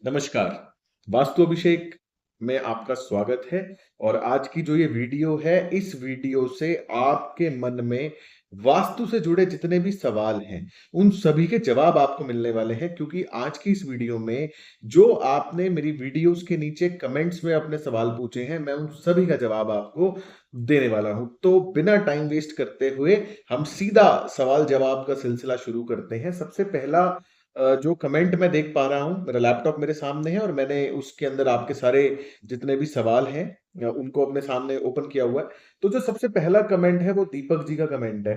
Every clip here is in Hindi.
नमस्कार। वास्तु अभिषेक में आपका स्वागत है और आज की जो ये वीडियो है, इस वीडियो से आपके मन में वास्तु से जुड़े जितने भी सवाल हैं, उन सभी के जवाब आपको मिलने वाले हैं क्योंकि आज की इस वीडियो में जो आपने मेरी वीडियोज़ के नीचे कमेंट्स में अपने सवाल पूछे हैं, मैं उन सभी का जवाब आपको देने वाला हूँ। तो बिना टाइम वेस्ट करते हुए हम सीधा सवाल-जवाब का सिलसिला शुरू करते हैं। सबसे पहला जो कमेंट मैं देख पा रहा हूँ, मेरा लैपटॉप मेरे सामने है और मैंने उसके अंदर आपके सारे जितने भी सवाल हैं उनको अपने सामने ओपन किया हुआ है। तो जो सबसे पहला कमेंट है वो दीपक जी का कमेंट है।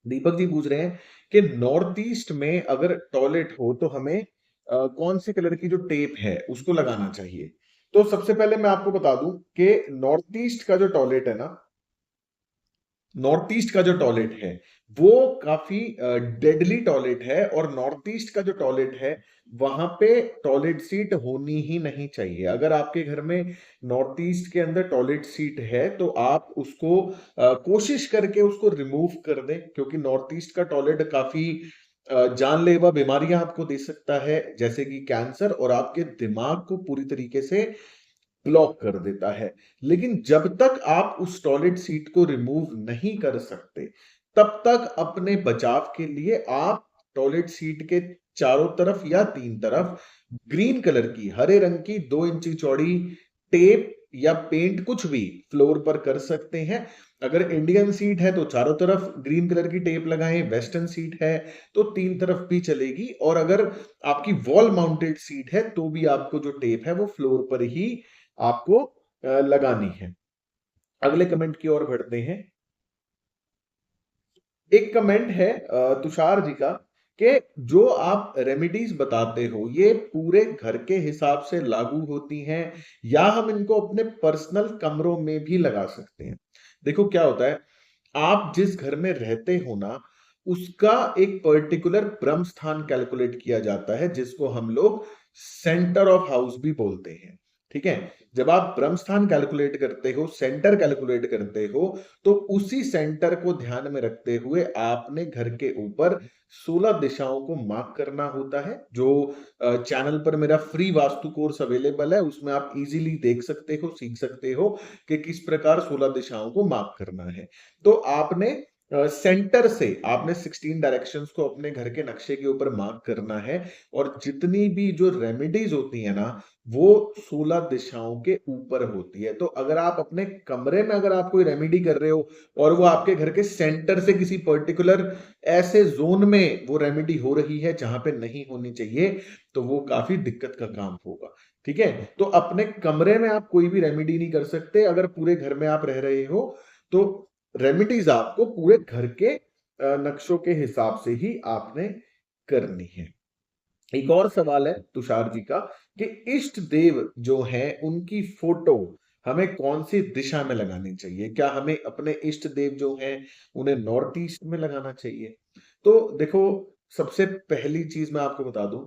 दीपक जी पूछ रहे हैं कि नॉर्थ ईस्ट में अगर टॉयलेट हो तो हमें कौन से कलर की जो टेप है उसको लगाना चाहिए? तो सबसे पहले मैं आपको बता दूं कि नॉर्थ ईस्ट का जो टॉयलेट है ना, नॉर्थ ईस्ट का जो टॉयलेट है वो काफी डेडली टॉयलेट है और नॉर्थ ईस्ट का जो टॉयलेट है वहां पे टॉयलेट सीट होनी ही नहीं चाहिए। अगर आपके घर में नॉर्थ ईस्ट के अंदर टॉयलेट सीट है तो आप उसको कोशिश करके उसको रिमूव कर दें क्योंकि नॉर्थ ईस्ट का टॉयलेट काफी जानलेवा बीमारियां आपको दे सकता है जैसे कि कैंसर और आपके दिमाग को पूरी तरीके से ब्लॉक कर देता है। लेकिन जब तक आप उस टॉयलेट सीट को रिमूव नहीं कर सकते, तब तक अपने बचाव के लिए आप टॉयलेट सीट के चारों तरफ या 3 तरफ ग्रीन कलर की, हरे रंग की 2 इंची चौड़ी टेप या पेंट कुछ भी फ्लोर पर कर सकते हैं। अगर इंडियन सीट है तो चारों तरफ ग्रीन कलर की टेप लगाएं, वेस्टर्न सीट है तो 3 तरफ भी चलेगी और अगर आपकी वॉल माउंटेड सीट है तो भी आपको जो टेप है वो फ्लोर पर ही आपको लगानी है। अगले कमेंट की ओर बढ़ते हैं। एक कमेंट है तुषार जी का कि जो आप रेमेडीज बताते हो ये पूरे घर के हिसाब से लागू होती हैं या हम इनको अपने पर्सनल कमरों में भी लगा सकते हैं। देखो क्या होता है, आप जिस घर में रहते हो ना उसका एक पर्टिकुलर ब्रह्म स्थान कैलकुलेट किया जाता है जिसको हम लोग सेंटर ऑफ हाउस भी बोलते हैं। ठीक है, जब आप ब्रह्म स्थान कैलकुलेट करते हो, सेंटर कैलकुलेट करते हो, तो उसी सेंटर को ध्यान में रखते हुए आपने घर के ऊपर 16 दिशाओं को मार्क करना होता है। जो चैनल पर मेरा फ्री वास्तु कोर्स अवेलेबल है उसमें आप इजीली देख सकते हो, सीख सकते हो कि किस प्रकार 16 दिशाओं को मार्क करना है। तो आपने सेंटर से आपने 16 डायरेक्शंस को अपने घर के नक्शे के ऊपर मार्क करना है और जितनी भी जो रेमेडीज होती है ना वो 16 दिशाओं के ऊपर होती है। तो अगर आप अपने कमरे में अगर आप कोई रेमेडी कर रहे हो और वो आपके घर के सेंटर से किसी पर्टिकुलर ऐसे जोन में वो रेमेडी हो रही है जहां पे नहीं होनी चाहिए, तो वो काफी दिक्कत का काम होगा। ठीक है, तो अपने कमरे में आप कोई भी रेमेडी नहीं कर सकते। अगर पूरे घर में आप रह रहे हो तो रेमेडीज आपको पूरे घर के नक्शों के हिसाब से ही आपने करनी है। एक और सवाल है तुषार जी का कि इष्ट देव जो है उनकी फोटो हमें कौन सी दिशा में लगानी चाहिए? क्या हमें अपने इष्ट देव जो हैं उन्हें नॉर्थ ईस्ट में लगाना चाहिए? तो देखो, सबसे पहली चीज मैं आपको बता दूं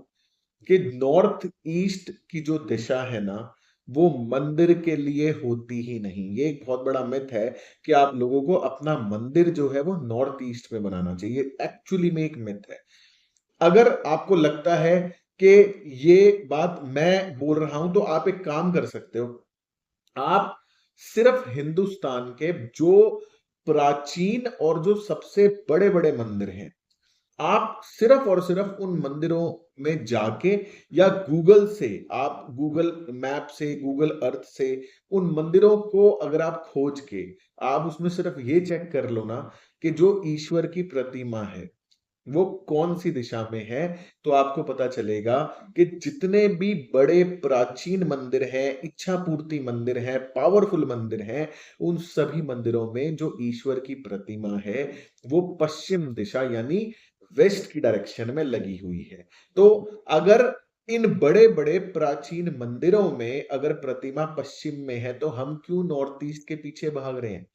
कि नॉर्थ ईस्ट की जो दिशा है ना वो मंदिर के लिए होती ही नहीं। ये एक बहुत बड़ा मिथ है कि आप लोगों को अपना मंदिर जो है वो नॉर्थ ईस्ट में बनाना चाहिए। एक्चुअली में एक मिथ है। अगर आपको लगता है कि ये बात मैं बोल रहा हूं तो आप एक काम कर सकते हो। आप सिर्फ हिंदुस्तान के जो प्राचीन और जो सबसे बड़े बड़े मंदिर हैं, आप सिर्फ और सिर्फ उन मंदिरों में जाके या गूगल से, आप गूगल मैप से, गूगल अर्थ से उन मंदिरों को अगर आप खोज के आप उसमें सिर्फ ये चेक कर लो ना कि जो ईश्वर की प्रतिमा है वो कौन सी दिशा में है, तो आपको पता चलेगा कि जितने भी बड़े प्राचीन मंदिर हैं, इच्छा पूर्ति मंदिर हैं, पावरफुल मंदिर हैं, उन सभी मंदिरों में जो ईश्वर की प्रतिमा है वो पश्चिम दिशा यानी वेस्ट की डायरेक्शन में लगी हुई है। तो अगर इन बड़े बड़े प्राचीन मंदिरों में अगर प्रतिमा पश्चिम में है तो हम क्यों नॉर्थ ईस्ट के पीछे भाग रहे हैं?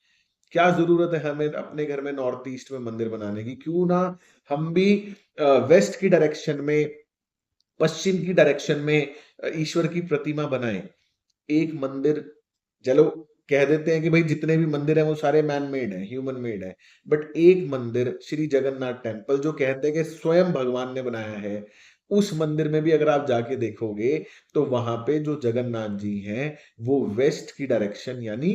क्या जरूरत है हमें अपने घर में नॉर्थ ईस्ट में मंदिर बनाने की? क्यों ना हम भी वेस्ट की डायरेक्शन में, पश्चिम की डायरेक्शन में ईश्वर की प्रतिमा बनाएं। एक मंदिर, चलो कह देते हैं कि भाई जितने भी मंदिर हैं वो सारे मैन मेड हैं, ह्यूमन मेड हैं, बट एक मंदिर श्री जगन्नाथ टेम्पल जो कहते हैं कि स्वयं भगवान ने बनाया है, उस मंदिर में भी अगर आप जाके देखोगे तो वहां पे जो जगन्नाथ जी हैं वो वेस्ट की डायरेक्शन यानी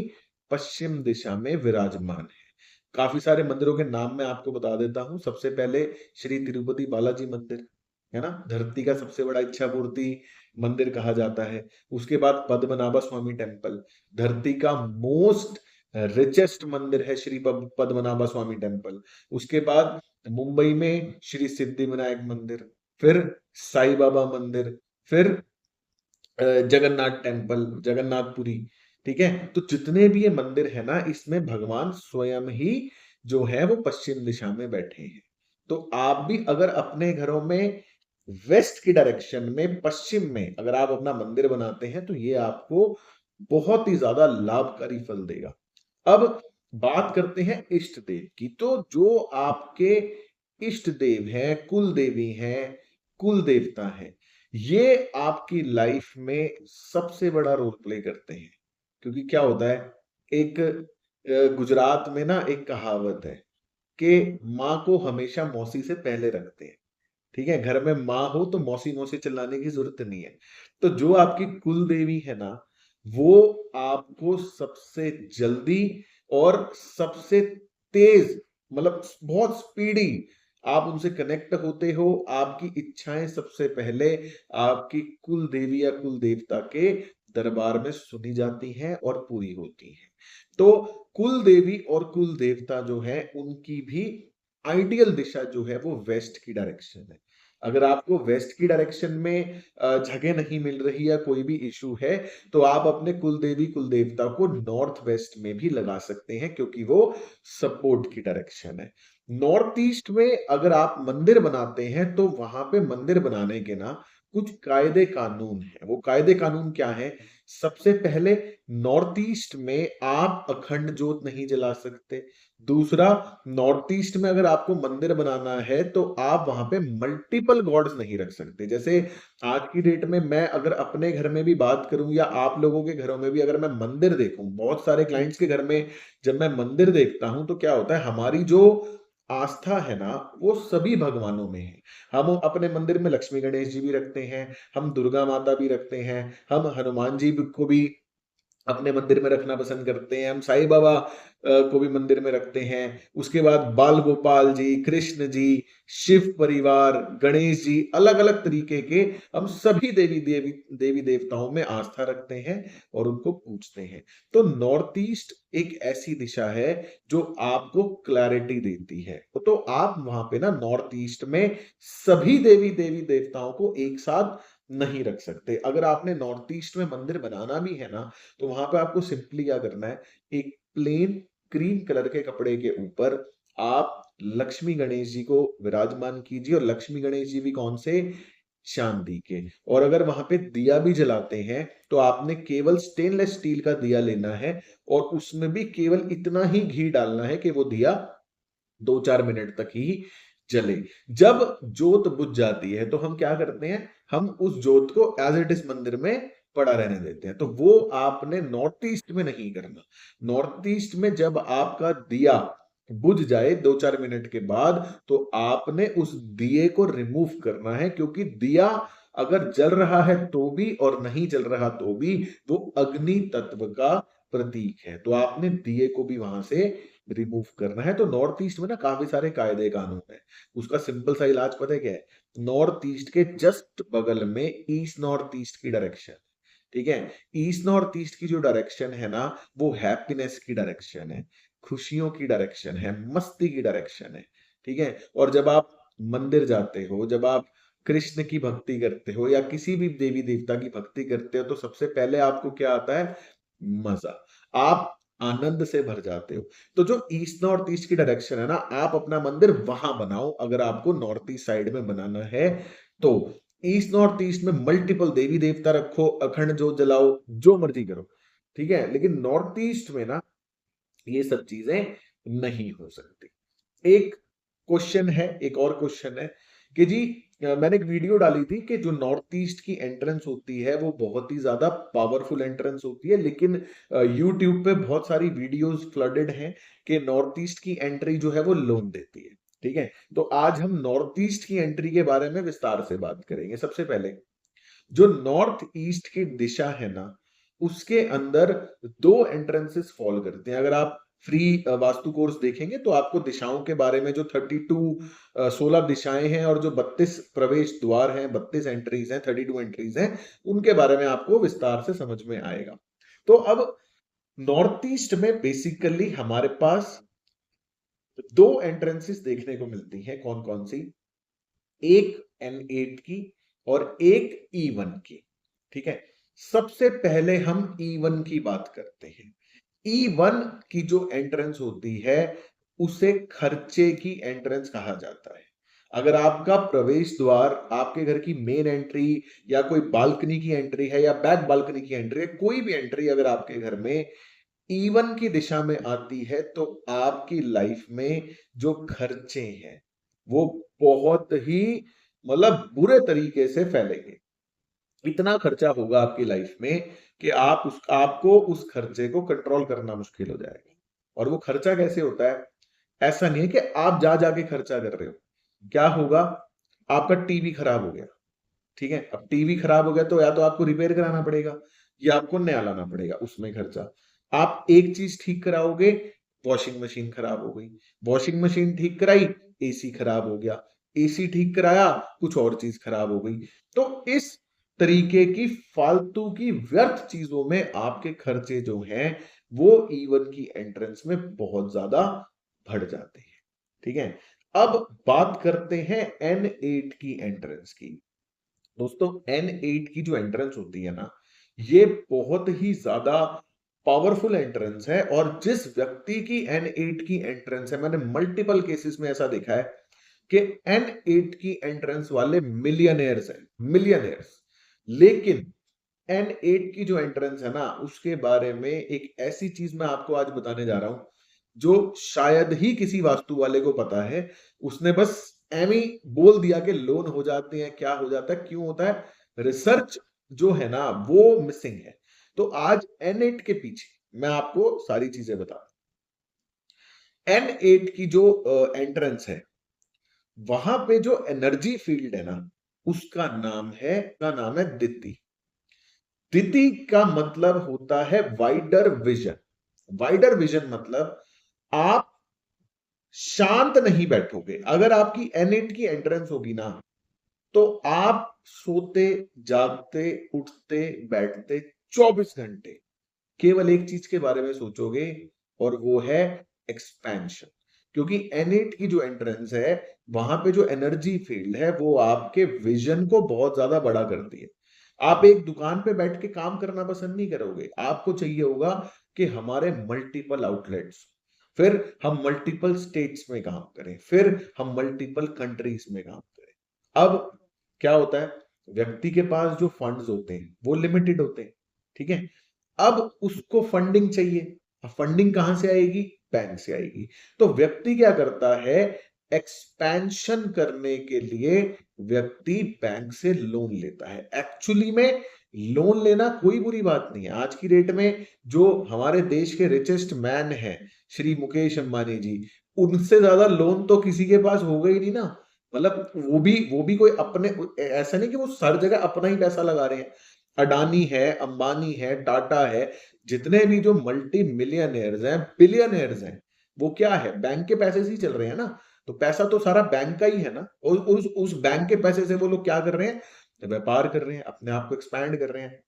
पश्चिम दिशा में विराजमान है। काफी सारे मंदिरों के नाम मैं आपको बता देता हूँ। सबसे पहले श्री तिरुपति बालाजी मंदिर, है ना, धरती का सबसे बड़ा इच्छा पूर्ति मंदिर कहा जाता है। उसके बाद पद्मनाभ स्वामी टेम्पल, धरती का मोस्ट रिचेस्ट मंदिर है श्री पद्मनाभ स्वामी टेम्पल। उसके बाद मुंबई में श्री सिद्धि विनायक मंदिर, फिर साई बाबा मंदिर, फिर जगन्नाथ टेम्पल, जगन्नाथपुरी। ठीक है, तो जितने भी ये मंदिर है ना, इसमें भगवान स्वयं ही जो है वो पश्चिम दिशा में बैठे हैं। तो आप भी अगर अपने घरों में वेस्ट की डायरेक्शन में पश्चिम में अगर आप अपना मंदिर बनाते हैं तो ये आपको बहुत ही ज्यादा लाभकारी फल देगा। अब बात करते हैं इष्ट देव की। तो जो आपके इष्ट देव हैं, कुल देवी हैं, कुल देवता हैं, ये आपकी लाइफ में सबसे बड़ा रोल प्ले करते हैं। क्योंकि क्या होता है, एक गुजरात में ना एक कहावत है कि माँ को हमेशा मौसी से पहले रखते हैं। ठीक है, घर में माँ हो तो मौसी मौसी चिल्लाने की जरूरत नहीं है। तो जो आपकी कुल देवी है ना, वो आपको सबसे जल्दी और सबसे तेज, मतलब बहुत स्पीडी आप उनसे कनेक्ट होते हो। आपकी इच्छाएं सबसे पहले आपकी कुल देवी या कुल देवता के दरबार में सुनी जाती हैं और पूरी होती हैं। तो कुल देवी और कुल देवता जो है उनकी भी आइडियल दिशा जो है वो वेस्ट की डायरेक्शन है। अगर आपको वेस्ट की डायरेक्शन में जगह नहीं मिल रही या कोई भी इशू है तो आप अपने कुल देवी कुल देवता को नॉर्थ वेस्ट में भी लगा सकते हैं, क्योंकि वो सपोर्ट की डायरेक्शन है। नॉर्थ ईस्ट में अगर आप मंदिर बनाते हैं तो वहां पे मंदिर बनाने के ना कुछ कायदे कानून है। वो कायदे कानून क्या है? सबसे पहले, नॉर्थ ईस्ट में आप अखंड जोत नहीं जला सकते। दूसरा, नॉर्थ ईस्ट में अगर आपको मंदिर बनाना है तो आप वहां पे मल्टीपल गॉड्स नहीं रख सकते। जैसे आज की डेट में मैं अगर अपने घर में भी बात करूं या आप लोगों के घरों में भी अगर मैं मंदिर देखूं, बहुत सारे क्लाइंट्स के घर में जब मैं मंदिर देखता हूं तो क्या होता है, हमारी जो आस्था है ना वो सभी भगवानों में है। हम अपने मंदिर में लक्ष्मी गणेश जी भी रखते हैं, हम दुर्गा माता भी रखते हैं, हम हनुमान जी को भी अपने मंदिर में रखना पसंद करते हैं, हम साईं बाबा को भी मंदिर में रखते हैं। उसके बाद बाल गोपाल जी, कृष्ण जी, शिव परिवार, गणेश जी, अलग अलग तरीके के हम सभी देवी देवताओं में आस्था रखते हैं और उनको पूजते हैं। तो नॉर्थ ईस्ट एक ऐसी दिशा है जो आपको क्लैरिटी देती है। तो आप वहां पे ना नॉर्थ ईस्ट में सभी देवी देवताओं को एक साथ नहीं रख सकते। अगर आपने नॉर्थ ईस्ट में मंदिर बनाना भी है ना, तो वहां पे आपको सिंपली क्या करना है, एक प्लेन क्रीम कलर के कपड़े के ऊपर आप लक्ष्मी गणेश जी को विराजमान कीजिए। और लक्ष्मी गणेश जी भी कौन से? चांदी के। और अगर वहां पे दिया भी जलाते हैं तो आपने केवल स्टेनलेस स्टील का दिया लेना है और उसमें भी केवल इतना ही घी डालना है कि वो दिया 2-4 मिनट तक ही जले। जब जोत बुझ जाती है तो हम क्या करते हैं, हम उस जोत को एज इट इज मंदिर में पड़ा रहने देते हैं। तो वो आपने नॉर्थ ईस्ट में नहीं करना। नॉर्थ ईस्ट में जब आपका दिया बुझ जाए 2-4 मिनट के बाद तो आपने उस दिए को रिमूव करना है, क्योंकि दिया अगर जल रहा है तो भी और नहीं जल रहा तो भी वो अग्नि तत्व का प्रतीक है। तो आपने दिए को भी वहां से रिमूव करना है। तो नॉर्थ ईस्ट में ना काफी सारे कायदे कानून है। उसका सिंपल सा इलाज पता है क्या है? नॉर्थ ईस्ट के जस्ट बगल में ईस्ट नॉर्थ ईस्ट की डायरेक्शन, ठीक है, ईस्ट नॉर्थ ईस्ट की जो डायरेक्शन है ना वो हैप्पीनेस की डायरेक्शन है, खुशियों की डायरेक्शन है, मस्ती की डायरेक्शन है। ठीक है, और जब आप मंदिर जाते हो, जब आप कृष्ण की भक्ति करते हो या किसी भी देवी देवता की भक्ति करते हो तो सबसे पहले आपको क्या आता है? मजा। आप आनंद से भर जाते हो। तो जो ईस्ट नॉर्थ ईस्ट की डायरेक्शन है ना, आप अपना मंदिर वहां बनाओ। अगर आपको नॉर्थ ईस्ट साइड में बनाना है तो ईस्ट नॉर्थ ईस्ट में मल्टीपल देवी देवता रखो, अखंड जोत जलाओ, जो मर्जी करो। ठीक है, लेकिन नॉर्थ ईस्ट में ना ये सब चीजें नहीं हो सकती। एक क्वेश्चन है, एक और क्वेश्चन है कि जी मैंने एक वीडियो डाली थी कि जो नॉर्थ ईस्ट की एंट्रेंस होती है वो बहुत ही ज्यादा पावरफुल एंट्रेंस होती है, लेकिन यूट्यूब पे बहुत सारी वीडियोस फ्लडेड हैं कि नॉर्थ ईस्ट की एंट्री जो है वो लोन देती है। ठीक है, तो आज हम नॉर्थ ईस्ट की एंट्री के बारे में विस्तार से बात करेंगे। सबसे पहले जो नॉर्थ ईस्ट की दिशा है ना, उसके अंदर दो एंट्रेंसेस फॉल करते हैं। अगर आप फ्री वास्तु कोर्स देखेंगे तो आपको दिशाओं के बारे में, जो 32 16 दिशाएं हैं और जो 32 प्रवेश द्वार हैं, 32 एंट्रीज हैं, 32 एंट्रीज हैं, उनके बारे में आपको विस्तार से समझ में आएगा। तो अब नॉर्थ ईस्ट में बेसिकली हमारे पास दो एंट्रेंसेस देखने को मिलती हैं। कौन कौन सी? एक N8 की और एक E1 की। ठीक है, सबसे पहले हम E1 की बात करते हैं। E1 की जो एंट्रेंस होती है उसे खर्चे की एंट्रेंस कहा जाता है। अगर आपका प्रवेश द्वार, आपके घर की मेन एंट्री या कोई बालकनी की एंट्री है या बैक बालकनी की एंट्री है, कोई भी एंट्री अगर आपके घर में E1 की दिशा में आती है तो आपकी लाइफ में जो खर्चे हैं वो बहुत ही, मतलब बुरे तरीके से फैलेंगे। इतना खर्चा होगा आपकी लाइफ में कि आपको उस खर्चे को कंट्रोल करना मुश्किल हो जाएगा। और वो खर्चा कैसे होता है? ऐसा नहीं है कि आप जा जाके खर्चा कर रहे हो। क्या होगा? आपका टीवी खराब हो गया, ठीक है, अब टीवी खराब हो गया तो या तो आपको रिपेयर कराना पड़ेगा या आपको नया लाना पड़ेगा, उसमें खर्चा। आप एक चीज ठीक कराओगे, वॉशिंग मशीन खराब हो गई, वॉशिंग मशीन ठीक कराई, एसी खराब हो गया, एसी ठीक कराया, कुछ और चीज खराब हो गई। तो इस तरीके की फालतू की व्यर्थ चीजों में आपके खर्चे जो हैं वो E1 की एंट्रेंस में बहुत ज्यादा बढ़ जाते हैं। ठीक है, अब बात करते हैं N8 की एंट्रेंस की। दोस्तों, N8 की जो एंट्रेंस होती है ना, ये बहुत ही ज्यादा पावरफुल एंट्रेंस है। और जिस व्यक्ति की N8 की एंट्रेंस है, मैंने मल्टीपल केसेस में ऐसा देखा है कि N8 की एंट्रेंस वाले मिलियनेयर्स हैं, मिलियनेयर्स। लेकिन N8 की जो एंट्रेंस है ना, उसके बारे में एक ऐसी चीज मैं आपको आज बताने जा रहा हूं जो शायद ही किसी वास्तु वाले को पता है। उसने बस एम ही बोल दिया कि लोन हो जाते हैं, क्या हो जाता है, क्यों होता है, रिसर्च जो है ना वो मिसिंग है। तो आज N8 के पीछे मैं आपको सारी चीजें बता। N8 की जो एंट्रेंस है, वहां पे जो एनर्जी फील्ड है ना, उसका नाम है दिति। दिति का मतलब होता है वाइडर विजन। वाइडर विजन मतलब आप शांत नहीं बैठोगे। अगर आपकी N8 की एंट्रेंस होगी ना, तो आप सोते, जागते, उठते, बैठते 24 घंटे केवल एक चीज के बारे में सोचोगे, और वो है एक्सपेंशन। क्योंकि N8 की जो एंट्रेंस है, वहां पे जो एनर्जी फील्ड है वो आपके विजन को बहुत ज्यादा बड़ा करती है। आप एक दुकान पे बैठ के काम करना पसंद नहीं करोगे। आपको चाहिए होगा कि हमारे मल्टीपल आउटलेट्स, फिर हम मल्टीपल स्टेट्स में काम करें, फिर हम मल्टीपल कंट्रीज में काम करें। अब क्या होता है, व्यक्ति के पास जो फंड्स होते हैं वो लिमिटेड होते हैं। ठीक है, अब उसको फंडिंग चाहिए। फंडिंग कहां से आएगी? बैंक से आएगी। तो व्यक्ति क्या करता है, एक्सपेंशन करने के लिए व्यक्ति बैंक से लोन लेता है। एक्चुअली में लोन लेना कोई बुरी बात नहीं है। आज की डेट में जो हमारे देश के रिचेस्ट मैन हैं, श्री मुकेश अंबानी जी, उनसे ज्यादा लोन तो किसी के पास होगा ही नहीं ना। मतलब वो भी कोई अपने, ऐसा नहीं कि वो हर जगह अपना ही पैसा लगा रहे हैं। अडानी है, अंबानी है, टाटा है, जितने भी जो मल्टी मिलियनियर्स हैं, बिलियनियर्स हैं, वो क्या है, बैंक के पैसे से ही चल रहे हैं ना। तो पैसा तो सारा बैंक का ही है ना। और उस बैंक के पैसे से वो लोग क्या कर रहे हैं, व्यापार कर रहे हैं, अपने आप को एक्सपैंड कर रहे हैं।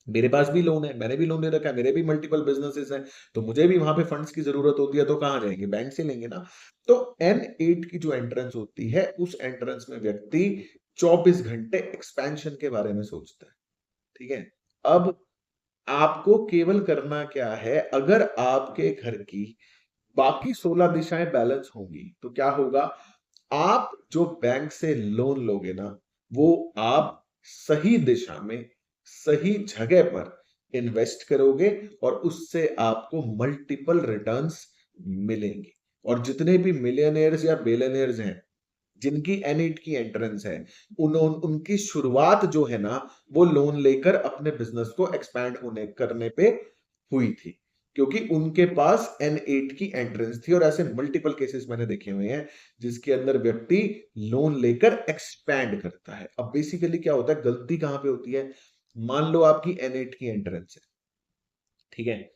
मेरे पास भी लोन है, मैंने भी लोन ले रखा है, मेरे भी मल्टीपल बिजनेसेस हैं, तो मुझे भी वहां पे फंड्स की जरूरत होती है, तो कहां जाएंगे, बैंक से लेंगे ना। तो N8 की जो एंट्रेंस होती है, उस एंट्रेंस में व्यक्ति 24 घंटे एक्सपेंशन के बारे में सोचता है। ठीक है, अब आपको केवल करना क्या है, अगर आपके घर की बाकी 16 दिशाएं बैलेंस होंगी तो क्या होगा, आप जो बैंक से लोन लोगे ना, वो आप सही दिशा में, सही जगह पर इन्वेस्ट करोगे और उससे आपको मल्टीपल रिटर्न्स मिलेंगे। और जितने भी मिलियनियर्स या बिलियनियर्स हैं जिनकी N8 की एंट्रेंस है, उनकी शुरुआत जो है ना, वो लोन लेकर अपने बिजनेस को एक्सपैंड होने करने पे हुई थी। क्योंकि उनके पास N8 की एंट्रेंस थी। और ऐसे मल्टीपल केसेस मैंने देखे हुए हैं जिसके अंदर व्यक्ति लोन लेकर एक्सपैंड करता है। अब बेसिकली क्या होता है, गलती कहां पे होती है? मान लो आपकी N8 की एंट्रेंस है, ठीक है,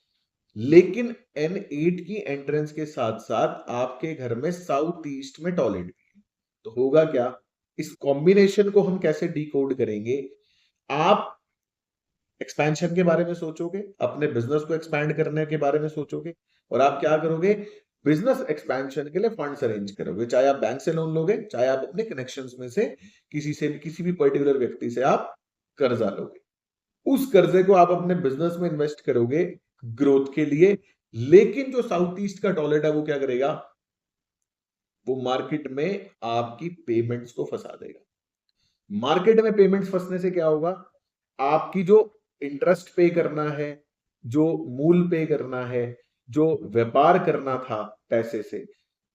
लेकिन N8 की एंट्रेंस के साथ साथ आपके घर में साउथ ईस्ट में टॉयलेट भी है, तो होगा क्या? इस कॉम्बिनेशन को हम कैसे डिकोड करेंगे? आप एक्सपेंशन के बारे में सोचोगे, अपने बिजनेस को एक्सपैंड करने के बारे में सोचोगे, और आप क्या करोगे? बिजनेस एक्सपेंशन के लिए फंड्स अरेंज करोगे, चाहे आप बैंक से लोन लोगे, चाहे आप अपने कनेक्शंस में से किसी भी पर्टिकुलर व्यक्ति से आप कर्जा लोगे। उस कर्जे को आप अपने बिजनेस में इन्वेस्ट करोगे ग्रोथ के लिए। लेकिन जो साउथ ईस्ट का टॉयलेट है वो क्या करेगा? वो मार्केट में आपकी पेमेंट्स को फंसा देगा। मार्केट में पेमेंट्स फंसने से क्या होगा? आपकी जो इंटरेस्ट पे करना है, जो मूल पे करना है, जो व्यापार करना था पैसे से,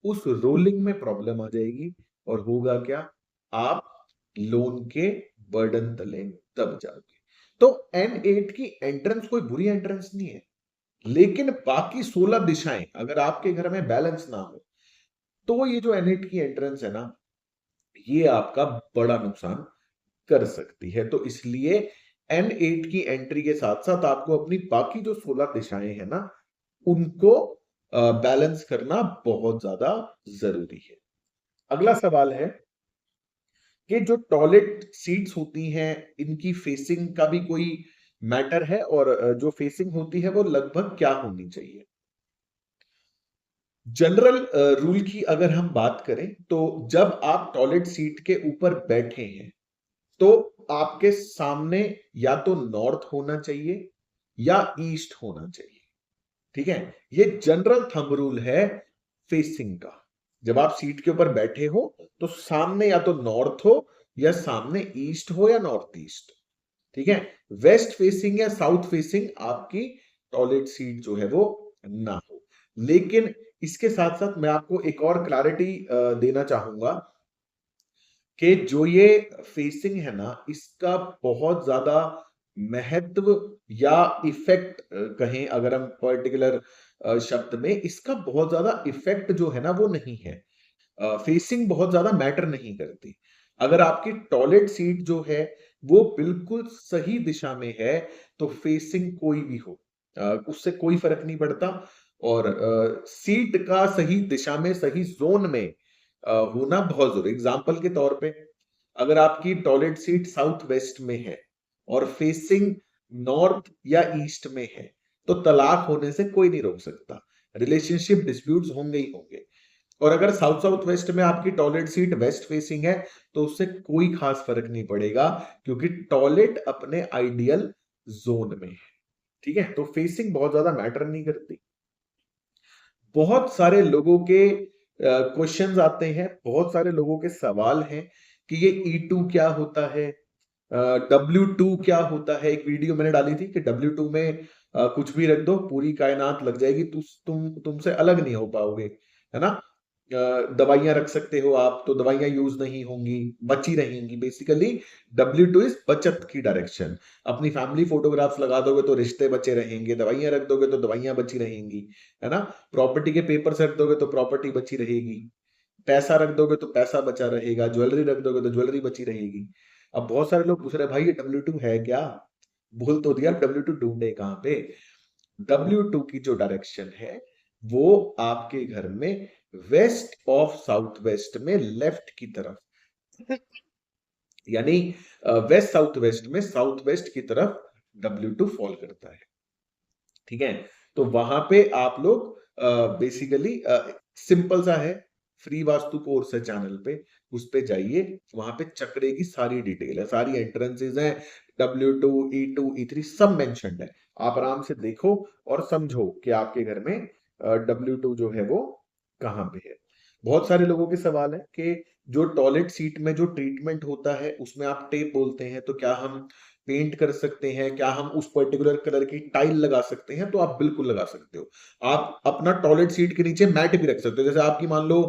उस रोलिंग में प्रॉब्लम आ जाएगी। और होगा क्या? आप लोन के बर्डन तले दब जाओगे। तो N8 की एंट्रेंस कोई बुरी एंट्रेंस नहीं है, लेकिन बाकी 16 दिशाएं अगर आपके घर में बैलेंस ना हो, तो ये जो N8 की एंट्रेंस है ना, ये आपका बड़ा नुकसान कर सकती है। तो इसलिए N8 की एंट्री के साथ साथ आपको अपनी बाकी जो 16 दिशाएं हैं ना, उनको बैलेंस करना बहुत ज्यादा जरूरी है। अगला सवाल है कि जो टॉयलेट सीट्स होती हैं, इनकी फेसिंग का भी कोई मैटर है? और जो फेसिंग होती है वो लगभग क्या होनी चाहिए? जनरल रूल की अगर हम बात करें तो जब आप टॉयलेट सीट के ऊपर बैठे हैं तो आपके सामने या तो नॉर्थ होना चाहिए या ईस्ट होना चाहिए। ठीक है, ये जनरल थंब रूल है फेसिंग का। जब आप सीट के ऊपर बैठे हो तो सामने या तो नॉर्थ हो या सामने ईस्ट हो या नॉर्थ ईस्ट। ठीक है, वेस्ट फेसिंग या साउथ फेसिंग आपकी टॉयलेट सीट जो है वो ना हो। लेकिन इसके साथ साथ मैं आपको एक और क्लैरिटी देना चाहूंगा कि जो ये फेसिंग है ना, इसका बहुत ज्यादा महत्व या इफेक्ट कहें अगर हम पर्टिकुलर शब्द में, इसका बहुत ज्यादा इफेक्ट जो है ना वो नहीं है। फेसिंग बहुत ज्यादा मैटर नहीं करती। अगर आपकी टॉयलेट सीट जो है वो बिल्कुल सही दिशा में है तो फेसिंग कोई भी हो उससे कोई फर्क नहीं पड़ता। और सीट का सही दिशा में, सही जोन में होना बहुत जरूरी। एग्जाम्पल के तौर पे, अगर आपकी टॉयलेट सीट साउथ वेस्ट में है और फेसिंग नॉर्थ या ईस्ट में है तो तलाक होने से कोई नहीं रोक सकता। रिलेशनशिप डिस्प्यूट्स होंगे ही होंगे। और अगर साउथ साउथ वेस्ट में आपकी टॉयलेट सीट वेस्ट फेसिंग है तो उससे कोई खास फर्क नहीं पड़ेगा, क्योंकि टॉयलेट अपने आइडियल जोन में है। ठीक है, तो फेसिंग बहुत ज्यादा मैटर नहीं करती। बहुत सारे लोगों के क्वेश्चंस आते हैं, बहुत सारे लोगों के सवाल हैं कि ये E2 क्या होता है, W2 क्या होता है। एक वीडियो मैंने डाली थी कि W2 में कुछ भी रख दो, पूरी कायनात लग जाएगी, तुमसे अलग नहीं हो पाओगे, है ना। दवाइयां रख सकते हो आप तो दवाइयां यूज नहीं होंगी, बची रहेंगी। बेसिकली W2 इज बचत की डायरेक्शन। अपनी फैमिली फोटोग्राफ्स लगा दोगे तो रिश्ते बचे रहेंगे, दवाइयां रख दोगे तो दवाइयां बची रहेंगी, है ना। प्रॉपर्टी के पेपर्स रख दोगे तो प्रॉपर्टी बची रहेगी, पैसा रख दोगे तो पैसा बचा रहेगा, ज्वेलरी रख दोगे तो ज्वेलरी बची रहेगी। अब बहुत सारे लोग पूछ रहे हैं भाई ये W2 है क्या? बोल तो दिया, W2 ढूंढे कहां पे? W2 की जो डायरेक्शन है वो आपके घर में वेस्ट ऑफ साउथ वेस्ट में लेफ्ट की तरफ, यानी वेस्ट साउथ वेस्ट में साउथ वेस्ट की तरफ W2 फॉल करता है। ठीक है, तो वहां पे आप लोग बेसिकली सिंपल सा है, फ्री वास्तु कोर्स है चैनल पे, उस पे जाइए, वहां पे चक्रे की सारी डिटेल है, सारी एंट्रेंसेज हैं, W2 E2 E3 सब मेंशन्ड है। आप आराम से देखो और समझो कि आपके घर में W2 जो है वो कहाँ पे है। बहुत सारे लोगों के सवाल है कि जो टॉयलेट सीट में जो ट्रीटमेंट होता है उसमें आप टेप बोलते हैं, तो क्या हम पेंट कर सकते हैं, क्या हम उस पर्टिकुलर कलर की टाइल लगा सकते हैं? तो आप बिल्कुल लगा सकते हो। आप अपना टॉयलेट सीट के नीचे मैट भी रख सकते हो। जैसे आपकी मान लो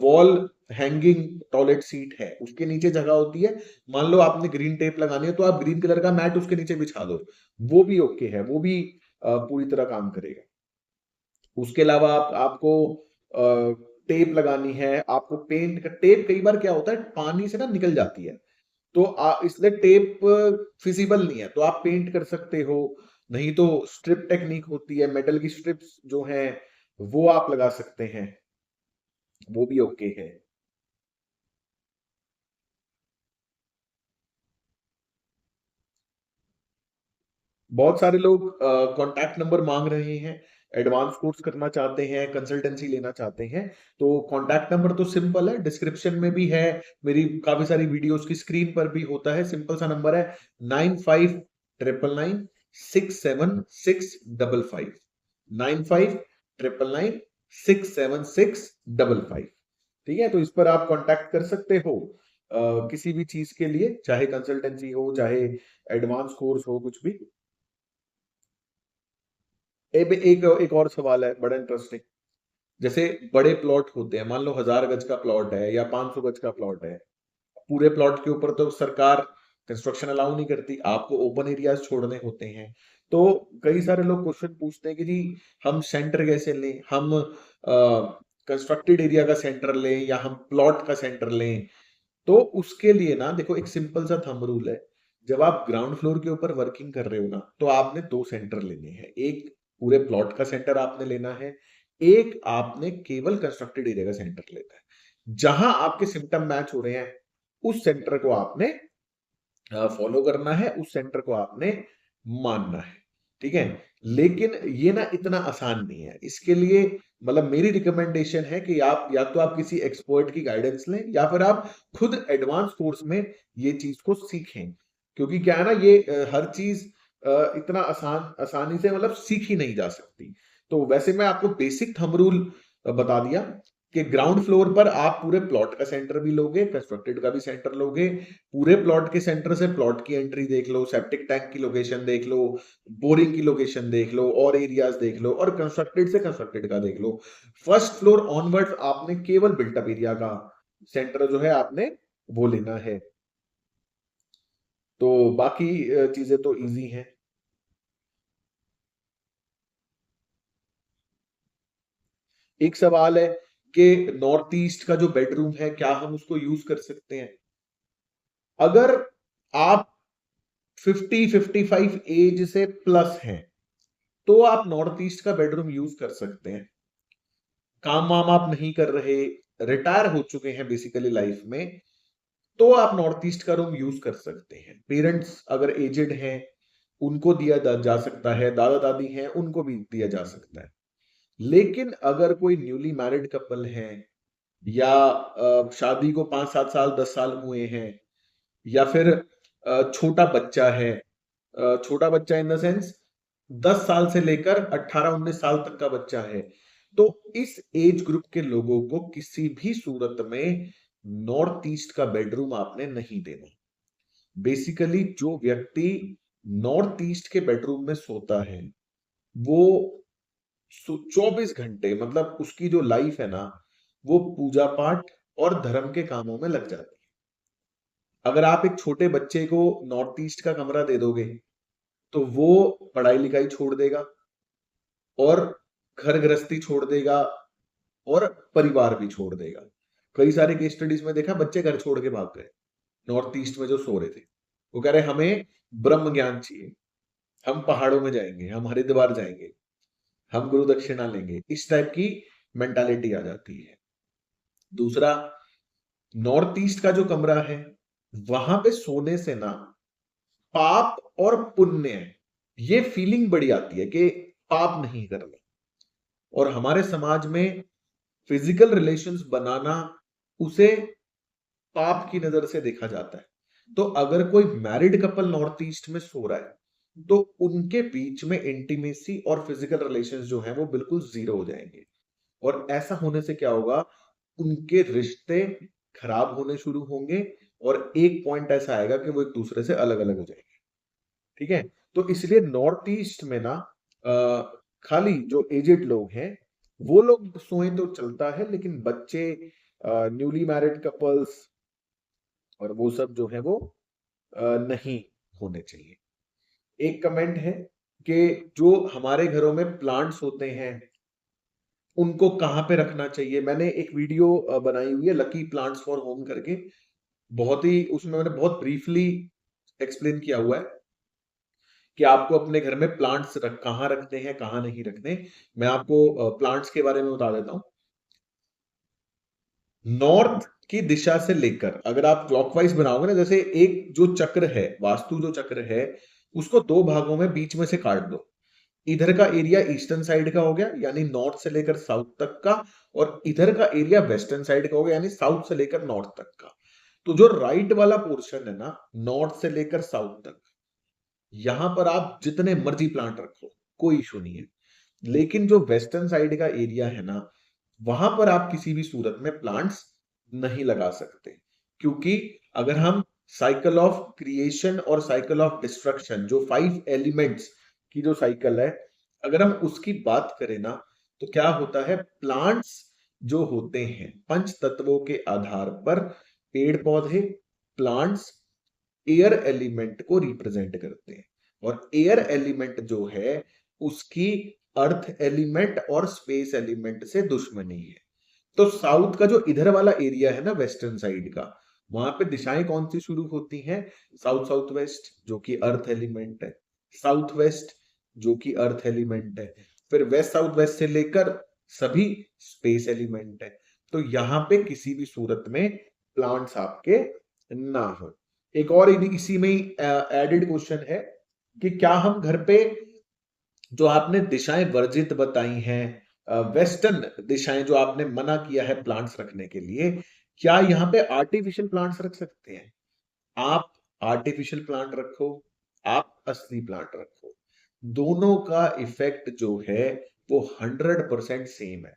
वॉल हैंगिंग टॉयलेट सीट है, उसके नीचे जगह होती है, मान लो आपने ग्रीन टेप लगानी है तो आप ग्रीन कलर का मैट उसके नीचे बिछा दो, वो भी ओके है, वो भी पूरी तरह काम करेगा। उसके अलावा आपको टेप लगानी है, आपको पेंट का टेप कई बार क्या होता है पानी से ना निकल जाती है, तो इसलिए टेप फिजिबल नहीं है, तो आप पेंट कर सकते हो, नहीं तो स्ट्रिप टेक्निक होती है, मेटल की स्ट्रिप्स जो हैं वो आप लगा सकते हैं, वो भी ओके है। बहुत सारे लोग कॉन्टैक्ट नंबर मांग रहे हैं, एडवांस कोर्स करना चाहते हैं, कंसल्टेंसी लेना चाहते हैं, तो कॉन्टैक्ट नंबर तो सिंपल है, डिस्क्रिप्शन में भी है, मेरी काफी सारी वीडियोस की स्क्रीन पर भी होता है, सिंपल सा नंबर है 9599967655, 9599967655। ठीक है, तो इस पर आप कांटेक्ट कर सकते हो किसी भी चीज के लिए, चाहे कंसल्टेंसी हो, चाहे एडवांस कोर्स हो, कुछ भी। एक और सवाल है बड़ा इंटरेस्टिंग। जैसे बड़े प्लॉट होते हैं, मान लो 1000 गज का प्लॉट है या 500 गज का प्लॉट है, पूरे प्लॉट के ऊपर तो सरकार कंस्ट्रक्शन अलाउ नहीं करती, आपको ओपन एरियाज छोड़ने होते हैं। तो कई सारे लोग क्वेश्चन पूछते हैं कि जी हम सेंटर कैसे लें, हम कंस्ट्रक्टेड एरिया का सेंटर लें या हम प्लॉट का सेंटर लें। तो उसके लिए ना देखो एक सिंपल सा थंब रूल है, जब आप ग्राउंड फ्लोर के ऊपर वर्किंग कर रहे हो ना, तो आपने दो सेंटर लेने हैं, एक पूरे प्लॉट का सेंटर आपने लेना है, एक आपने केवल कंस्ट्रक्टेड एरिया का सेंटर लेना है। जहां आपके सिम्टम मैच हो रहे हैं उस सेंटर को आपने फॉलो करना है, उस सेंटर को आपने मानना है। ठीक है, लेकिन ये ना इतना आसान नहीं है, इसके लिए मतलब मेरी रिकमेंडेशन है कि आप या तो आप किसी एक्सपर्ट की गाइडेंस लें या फिर आप खुद एडवांस कोर्स में ये चीज को सीखें, क्योंकि क्या है ना ये हर चीज इतना आसानी से मतलब सीखी नहीं जा सकती। तो वैसे मैं आपको बेसिक थंब रूल बता दिया कि ग्राउंड फ्लोर पर आप पूरे प्लॉट का सेंटर भी लोगे, कंस्ट्रक्टेड का भी सेंटर लोगे, पूरे प्लॉट के सेंटर से प्लॉट की एंट्री देख लो, सेप्टिक टैंक की लोकेशन देख लो, बोरिंग की लोकेशन देख लो, और एरियाज देख लो, और कंस्ट्रक्टेड से कंस्ट्रक्टेड का देख लो। फर्स्ट फ्लोर ऑनवर्ड्स आपने केवल बिल्टअप एरिया का सेंटर जो है आपने वो लेना है। तो बाकी चीजें तो इजी हैं। एक सवाल है कि नॉर्थ ईस्ट का जो बेडरूम है क्या हम उसको यूज कर सकते हैं? अगर आप 50-55 एज से प्लस हैं तो आप नॉर्थ ईस्ट का बेडरूम यूज कर सकते हैं। काम वाम आप नहीं कर रहे, रिटायर हो चुके हैं बेसिकली लाइफ में, तो आप नॉर्थ ईस्ट का रूम यूज कर सकते हैं। पेरेंट्स अगर एजेड हैं उनको दिया जा सकता है, दादा दादी हैं उनको भी दिया जा सकता है। लेकिन अगर कोई न्यूली मैरिड कपल है या शादी को 5-7 साल 10 साल हुए हैं, या फिर छोटा बच्चा है, छोटा बच्चा इन द सेंस 10 साल से लेकर 18-19 साल तक का बच्चा है, तो इस एज ग्रुप के लोगों को किसी भी सूरत में नॉर्थ ईस्ट का बेडरूम आपने नहीं देना। बेसिकली जो व्यक्ति नॉर्थ ईस्ट के बेडरूम में सोता है वो 24 घंटे मतलब उसकी जो लाइफ है ना वो पूजा पाठ और धर्म के कामों में लग जाती है। अगर आप एक छोटे बच्चे को नॉर्थ ईस्ट का कमरा दे दोगे तो वो पढ़ाई लिखाई छोड़ देगा और घर गृहस्थी छोड़ देगा और परिवार भी छोड़ देगा। कई सारे केस स्टडीज में देखा बच्चे घर छोड़ के भाग गए नॉर्थ ईस्ट में जो सो रहे थे, वो कह रहे हमें ब्रह्म ज्ञान चाहिए, हम पहाड़ों में जाएंगे, हम हरिद्वार जाएंगे, हम गुरु दक्षिणा लेंगे, इस टाइप की मेंटालिटी आ जाती है। दूसरा, नॉर्थ ईस्ट का जो कमरा है वहां पे सोने से ना पाप और पुण्य ये फीलिंग बड़ी आती है कि पाप नहीं करना, और हमारे समाज में फिजिकल रिलेशंस बनाना उसे पाप की नजर से देखा जाता है। तो अगर कोई मैरिड कपल नॉर्थ ईस्ट में सो रहा है तो उनके बीच में इंटीमेसी और फिजिकल रिलेशंस जो है वो बिल्कुल जीरो हो जाएंगे, और ऐसा होने से क्या होगा, उनके रिश्ते खराब होने शुरू होंगे और एक पॉइंट ऐसा आएगा कि वो एक दूसरे से अलग अलग हो जाएंगे। ठीक है, तो इसलिए नॉर्थ ईस्ट में ना खाली जो एजेड लोग हैं वो लोग सोए तो चलता है, लेकिन बच्चे, न्यूली मैरिड कपल्स और वो सब जो है वो नहीं होने चाहिए। एक कमेंट है कि जो हमारे घरों में प्लांट्स होते हैं उनको कहाँ पे रखना चाहिए। मैंने एक वीडियो बनाई हुई है लकी प्लांट्स फॉर होम करके, बहुत ही उसमें मैंने बहुत ब्रीफली एक्सप्लेन किया हुआ है कि आपको अपने घर में प्लांट्स कहाँ रखने हैं, कहाँ नहीं रखने। मैं आपको प्लांट्स के बारे में बता देता हूँ। नॉर्थ की दिशा से लेकर अगर आप क्लॉकवाइज बनाओगे ना, जैसे एक जो चक्र है, वास्तु जो चक्र है, उसको दो भागों में बीच में से काट दो। इधर का एरिया ईस्टर्न साइड का हो गया यानी नॉर्थ से लेकर साउथ तक का, और इधर का एरिया वेस्टर्न साइड का हो गया यानी साउथ से लेकर नॉर्थ तक का। तो जो राइट वाला पोर्शन है ना, नॉर्थ से लेकर साउथ तक, यहां पर आप जितने मर्जी प्लांट रखो, कोई इशू नहीं है। लेकिन जो वेस्टर्न साइड का एरिया है ना, वहां पर आप किसी भी सूरत में प्लांट्स नहीं लगा सकते, क्योंकि अगर हम साइकिल ऑफ क्रिएशन और साइकिल ऑफ डिस्ट्रक्शन, जो 5 एलिमेंट्स की जो साइकिल है, अगर हम उसकी बात करें ना, तो क्या होता है, प्लांट्स जो होते हैं पंच तत्वों के आधार पर, पेड़ पौधे, प्लांट्स एयर एलिमेंट को रिप्रेजेंट करते हैं। और एयर एलिमेंट जो है उसकी अर्थ एलिमेंट और स्पेस एलिमेंट से दुश्मनी है। तो साउथ का जो इधर वाला एरिया है ना, वेस्टर्न साइड का, वहां पे दिशाएं कौन सी शुरू होती हैं? साउथ साउथ वेस्ट जो कि अर्थ एलिमेंट है, साउथ वेस्ट जो कि अर्थ एलिमेंट है, फिर वेस्ट साउथ वेस्ट से लेकर सभी स्पेस एलिमेंट है। तो यहाँ पे किसी भी सूरत में प्लांट्स आपके ना हो। एक और इसी में ही एडेड क्वेश्चन है कि क्या हम घर पे, जो आपने दिशाएं वर्जित बताई हैं, वेस्टर्न दिशाएं जो आपने मना किया है प्लांट्स रखने के लिए, क्या यहाँ पे आर्टिफिशियल प्लांट्स रख सकते हैं? आप आर्टिफिशियल प्लांट रखो, आप असली प्लांट रखो, दोनों का इफेक्ट जो है वो 100% सेम है।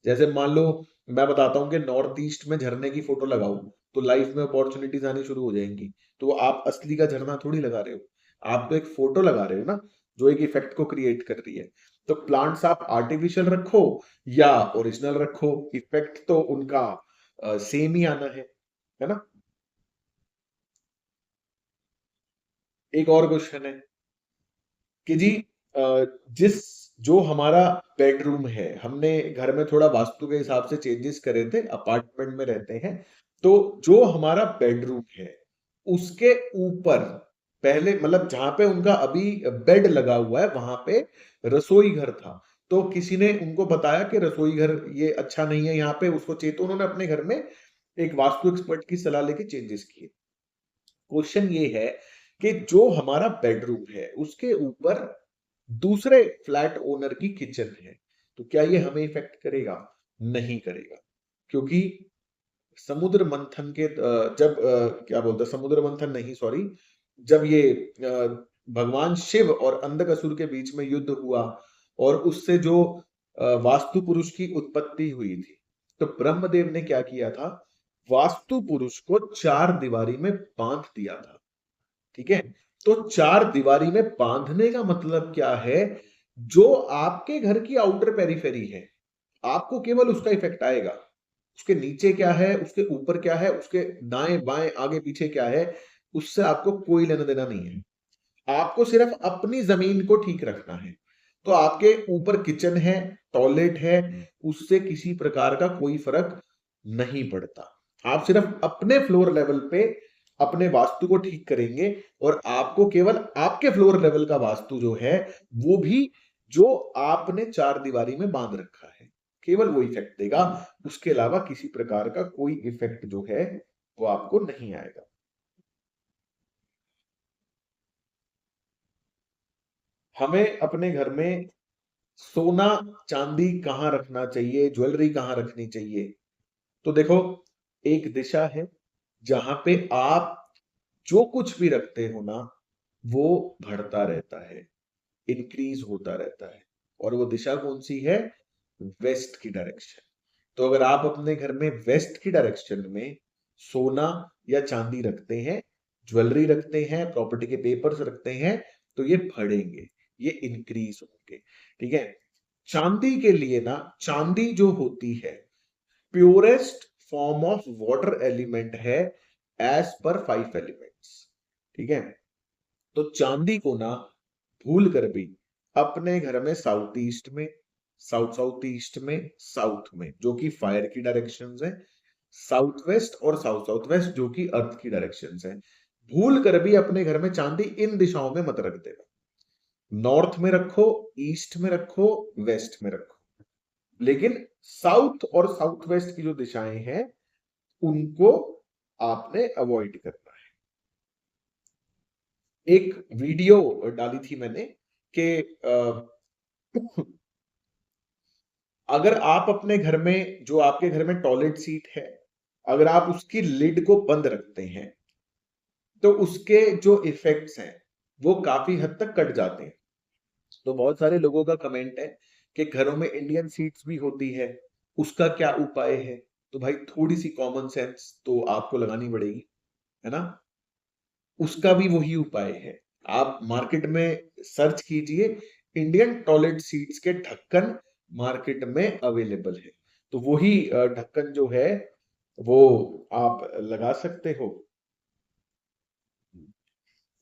जैसे मान लो मैं बताता हूं कि नॉर्थ ईस्ट में झरने की फोटो लगाओ, तो लाइफ में अपॉर्चुनिटीज आनी शुरू हो जाएंगी। तो आप असली का झरना थोड़ी लगा रहे हो, आप तो एक फोटो लगा रहे हो ना, जो एक इफेक्ट को क्रिएट कर रही है। तो प्लांट्स आप आर्टिफिशियल रखो या ओरिजिनल रखो, इफेक्ट तो उनका सेम ही आना है ना। एक और क्वेश्चन है कि जी, जिस जो हमारा बेडरूम है, हमने घर में थोड़ा वास्तु के हिसाब से चेंजेस करे थे, अपार्टमेंट में रहते हैं, तो जो हमारा बेडरूम है उसके ऊपर, पहले मतलब जहां पे उनका अभी बेड लगा हुआ है वहां पे रसोई घर था। तो किसी ने उनको बताया कि रसोई घर ये अच्छा नहीं है यहाँ पे, उसको चाहिए, तो उन्होंने अपने घर में एक वास्तु एक्सपर्ट की सलाह लेके चेंजेस किए। क्वेश्चन ये है कि जो हमारा बेडरूम है उसके ऊपर दूसरे फ्लैट ओनर की किचन है, तो क्या ये हमें इफेक्ट करेगा? नहीं करेगा, क्योंकि समुद्र मंथन के जब क्या बोलते हैं, समुद्र मंथन नहीं, सॉरी, जब ये भगवान शिव और अंधकसुर के बीच में युद्ध हुआ और उससे जो वास्तु पुरुष की उत्पत्ति हुई थी, तो ब्रह्मदेव ने क्या किया था, वास्तु पुरुष को चार दीवारी में बांध दिया था। ठीक है, तो चार दीवारी में बांधने का मतलब क्या है, जो आपके घर की आउटर पेरिफेरी है, आपको केवल उसका इफेक्ट आएगा। उसके नीचे क्या है, उसके ऊपर क्या है, उसके दाएं बाएं आगे पीछे क्या है, उससे आपको कोई लेना देना नहीं है। आपको सिर्फ अपनी जमीन को ठीक रखना है। तो आपके ऊपर किचन है, टॉयलेट है, उससे किसी प्रकार का कोई फर्क नहीं पड़ता। आप सिर्फ अपने फ्लोर लेवल पे अपने वास्तु को ठीक करेंगे, और आपको केवल आपके फ्लोर लेवल का वास्तु जो है, वो भी जो आपने चार दीवारी में बांध रखा है, केवल वो इफेक्ट देगा। उसके अलावा किसी प्रकार का कोई इफेक्ट जो है वो आपको नहीं आएगा। हमें अपने घर में सोना चांदी कहाँ रखना चाहिए, ज्वेलरी कहाँ रखनी चाहिए? तो देखो, एक दिशा है जहां पे आप जो कुछ भी रखते हो ना, वो बढ़ता रहता है, इंक्रीज होता रहता है। और वो दिशा कौन सी है? वेस्ट की डायरेक्शन। तो अगर आप अपने घर में वेस्ट की डायरेक्शन में सोना या चांदी रखते हैं, ज्वेलरी रखते हैं, प्रॉपर्टी के पेपर्स रखते हैं, तो ये बढ़ेंगे, ये इंक्रीज होंगे। ठीक है, चांदी के लिए ना, चांदी जो होती है purest form of water element है, एज पर 5 एलिमेंट्स। ठीक है, तो चांदी को ना भूल कर भी अपने घर में साउथ ईस्ट में, साउथ साउथ ईस्ट में, साउथ में जो कि फायर की डायरेक्शंस है, साउथ वेस्ट और साउथ साउथ वेस्ट जो कि अर्थ की डायरेक्शंस है। भूल कर भी अपने घर में चांदी इन दिशाओं में मत रख देना। नॉर्थ में रखो, ईस्ट में रखो, वेस्ट में रखो, लेकिन साउथ और साउथ वेस्ट की जो दिशाएं हैं उनको आपने अवॉइड करना है। एक वीडियो डाली थी मैंने कि अगर आप अपने घर में, जो आपके घर में टॉयलेट सीट है, अगर आप उसकी लिड को बंद रखते हैं तो उसके जो इफेक्ट्स हैं वो काफी हद तक कट जाते हैं। तो बहुत सारे लोगों का कमेंट है कि घरों में इंडियन सीट्स भी होती है, उसका क्या उपाय है? तो भाई थोड़ी सी कॉमन सेंस तो आपको लगानी पड़ेगी, है ना? उसका भी वही उपाय है। आप मार्केट में सर्च कीजिए, इंडियन टॉयलेट सीट्स के ढक्कन मार्केट में अवेलेबल है। तो वही ढक्कन जो है वो आप लगा सकते हो।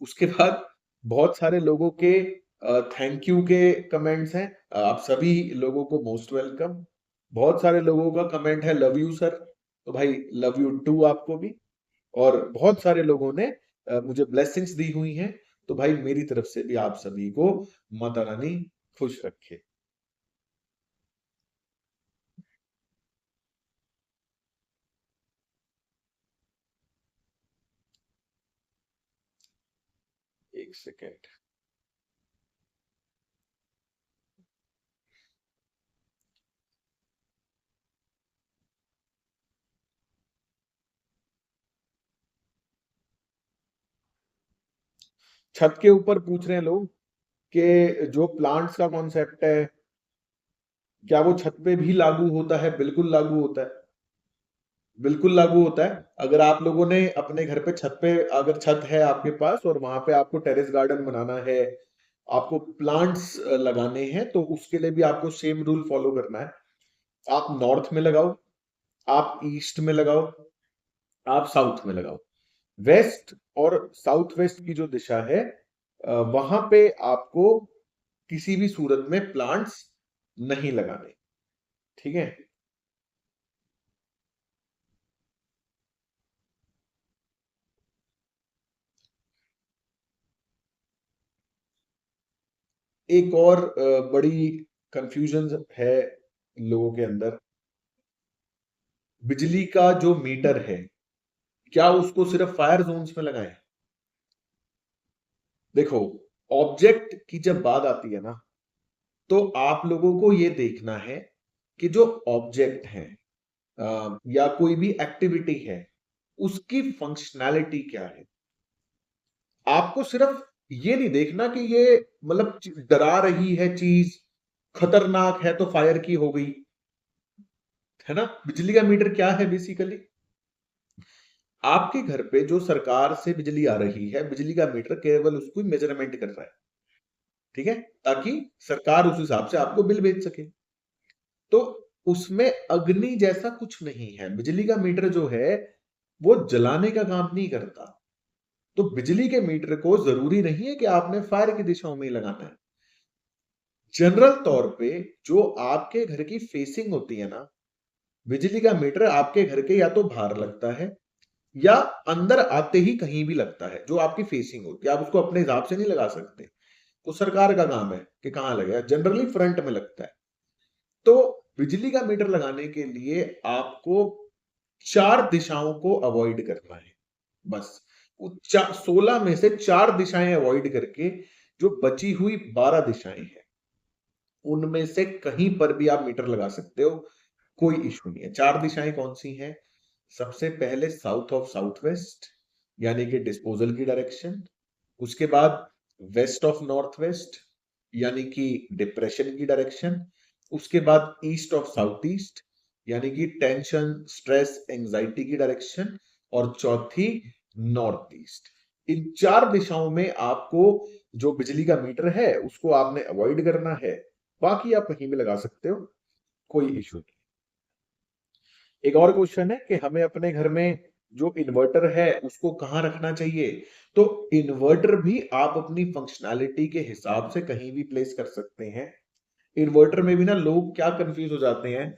उसके बाद बहुत सारे लोगों के थैंक यू के कमेंट्स हैं। आप सभी लोगों को मोस्ट वेलकम। बहुत सारे लोगों का कमेंट है लव यू सर, तो भाई लव यू टू आपको भी। और बहुत सारे लोगों ने मुझे ब्लेसिंग्स दी हुई हैं, तो भाई मेरी तरफ से भी आप सभी को माता रानी खुश रखे। एक सेकेंड। छत के ऊपर पूछ रहे हैं लोग कि जो प्लांट्स का कॉन्सेप्ट है क्या वो छत पे भी लागू होता है? बिल्कुल लागू होता है, बिल्कुल लागू होता है। अगर आप लोगों ने अपने घर पे छत पे, अगर छत है आपके पास और वहां पे आपको टेरेस गार्डन बनाना है, आपको प्लांट्स लगाने हैं, तो उसके लिए भी आपको सेम रूल फॉलो करना है। आप नॉर्थ में लगाओ, आप ईस्ट में लगाओ, आप साउथ में लगाओ। वेस्ट और साउथ वेस्ट की जो दिशा है वहां पे आपको किसी भी सूरत में प्लांट्स नहीं लगाने, ठीक है? एक और बड़ी कंफ्यूजन है लोगों के अंदर, बिजली का जो मीटर है क्या उसको सिर्फ फायर जोन्स में लगाएं? देखो, ऑब्जेक्ट की जब बात आती है ना, तो आप लोगों को ये देखना है कि जो ऑब्जेक्ट है या कोई भी एक्टिविटी है उसकी फंक्शनैलिटी क्या है। आपको सिर्फ ये नहीं देखना कि ये मतलब डरा रही है चीज, खतरनाक है तो फायर की हो गई, है ना? बिजली का मीटर क्या है बेसिकली? आपके घर पे जो सरकार से बिजली आ रही है, बिजली का मीटर केवल उसको मेजरमेंट कर रहा है, ठीक है? ताकि सरकार उस हिसाब से आपको बिल भेज सके। तो उसमें अग्नि जैसा कुछ नहीं है। बिजली का मीटर जो है वो जलाने का काम नहीं करता। तो बिजली के मीटर को जरूरी नहीं है कि आपने फायर की दिशाओं में ही लगाना है। जनरल तौर पे जो आपके घर की फेसिंग होती है ना, बिजली का मीटर आपके घर के या तो बाहर लगता है या अंदर आते ही कहीं भी लगता है। जो आपकी फेसिंग होती है आप उसको अपने हिसाब से नहीं लगा सकते, वो सरकार का काम है कि कहाँ लगेगा। जनरली फ्रंट में लगता है। तो बिजली का मीटर लगाने के लिए आपको 4 दिशाओं को अवॉइड करना है, बस। 16 में से 4 दिशाएं अवॉइड करके जो बची हुई 12 दिशाएं हैं उनमें से कहीं पर भी आप मीटर लगा सकते हो, कोई इशू नहीं है। 4 दिशाएं कौन सी हैं? सबसे पहले साउथ ऑफ साउथ वेस्ट, यानी कि डिस्पोजल की डायरेक्शन। उसके बाद वेस्ट ऑफ नॉर्थ वेस्ट, यानी कि डिप्रेशन की डायरेक्शन। उसके बाद ईस्ट ऑफ साउथ ईस्ट, यानी कि टेंशन, स्ट्रेस, एंजाइटी की डायरेक्शन। और चौथी नॉर्थ ईस्ट। इन 4 दिशाओं में आपको जो बिजली का मीटर है उसको आपने अवॉइड करना है। बाकी आप कहीं भी लगा सकते हो, कोई इशू नहीं। एक और क्वेश्चन है कि हमें अपने घर में जो इन्वर्टर है उसको कहाँ रखना चाहिए? तो इन्वर्टर भी आप अपनी फंक्शनैलिटी के हिसाब से कहीं भी प्लेस कर सकते हैं। इन्वर्टर में भी ना लोग क्या कंफ्यूज हो जाते हैं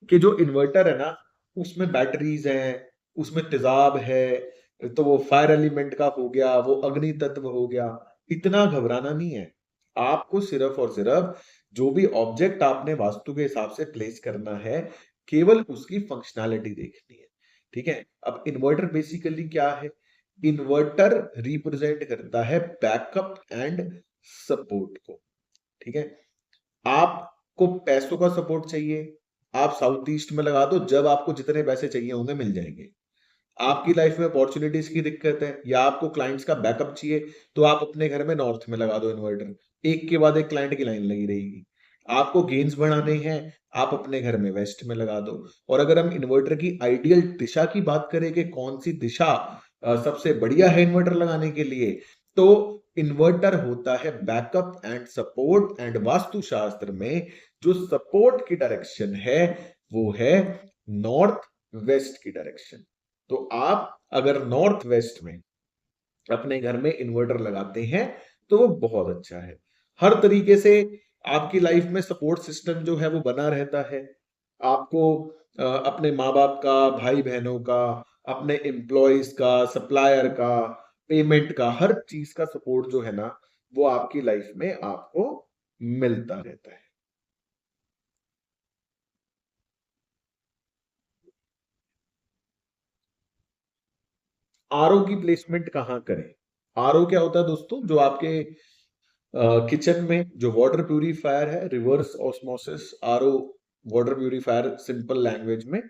कि जो इन्वर्टर है ना, उसमें बैटरीज हैं, उसमें तेजाब है, तो वो फायर एलिमेंट का हो गया, वो अग्नि तत्व हो गया। इतना घबराना नहीं है। आपको सिर्फ और सिर्फ जो भी ऑब्जेक्ट आपने वास्तु के हिसाब से प्लेस करना है, केवल उसकी फंक्शनैलिटी देखनी है। ठीक है। अब इन्वर्टर बेसिकली क्या है? इन्वर्टर रिप्रेजेंट करता है बैकअप एंड सपोर्ट को। ठीक है। आपको पैसों का सपोर्ट चाहिए, आप साउथ ईस्ट में लगा दो, जब आपको जितने पैसे चाहिए होंगे मिल जाएंगे। आपकी लाइफ में अपॉर्चुनिटीज की दिक्कत है या आपको क्लाइंट्स का बैकअप चाहिए, तो आप अपने घर में नॉर्थ में लगा दो इन्वर्टर, एक के बाद एक क्लाइंट की लाइन लगी रहेगी। आपको गेन्स बढ़ाने हैं, आप अपने घर में वेस्ट में लगा दो। और अगर हम इन्वर्टर की आइडियल दिशा की बात करें कि कौन सी दिशा सबसे बढ़िया है इन्वर्टर लगाने के लिए, तो इन्वर्टर होता है backup and support, and vastu शास्त्र में जो सपोर्ट की डायरेक्शन है वो है नॉर्थ वेस्ट की डायरेक्शन। तो आप अगर नॉर्थ वेस्ट में अपने घर में इन्वर्टर लगाते हैं तो वो बहुत अच्छा है। हर तरीके से आपकी लाइफ में सपोर्ट सिस्टम जो है वो बना रहता है। आपको अपने माँ बाप का, भाई बहनों का, अपने एम्प्लॉयज का, सप्लायर का, पेमेंट का, हर चीज का सपोर्ट जो है ना, वो आपकी लाइफ में आपको मिलता रहता है। आरओ की प्लेसमेंट कहाँ करें? आरओ क्या होता है दोस्तों? जो आपके किचन में जो वाटर प्यूरिफायर है, reverse osmosis RO water purifier simple language में,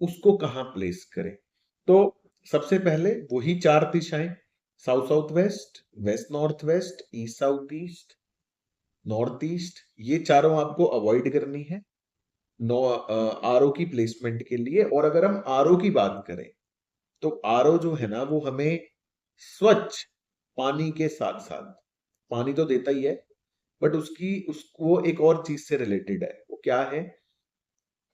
उसको कहाँ प्लेस करें? तो सबसे पहले वही चार दिशाएं, south south west, west north west, east south east, north east, ये चारों आपको अवॉइड करनी है नो आरओ की प्लेसमेंट के लिए। और अगर हम आरओ की बात करें, तो आरओ जो है ना वो हमें स्वच्छ पानी के साथ साथ, पानी तो देता ही है, बट उसकी उसको एक और चीज से रिलेटेड है। वो क्या है?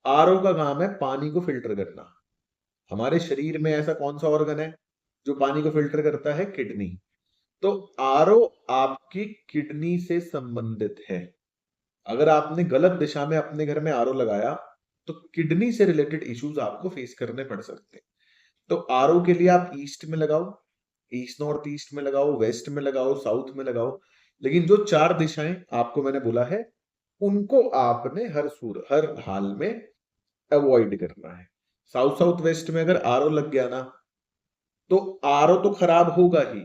आरओ का काम है पानी को फिल्टर करना। हमारे शरीर में ऐसा कौन सा ऑर्गन है जो पानी को फिल्टर करता है? किडनी। तो आरओ आपकी किडनी से संबंधित है। अगर आपने गलत दिशा में अपने घर में आरओ लगाया, तो किडनी से रिलेटेड इश्यूज आपको फेस करने पड़ सकते हैं। तो आरओ के लिए आप ईस्ट में लगाओ, ईस्ट नॉर्थ ईस्ट में लगाओ, वेस्ट में लगाओ, साउथ में लगाओ। लेकिन जो चार दिशाएं आपको मैंने बोला है, उनको आपने हर हाल में अवॉइड करना है। साउथ साउथ वेस्ट में अगर आरओ लग गया ना, तो आरओ तो खराब होगा ही,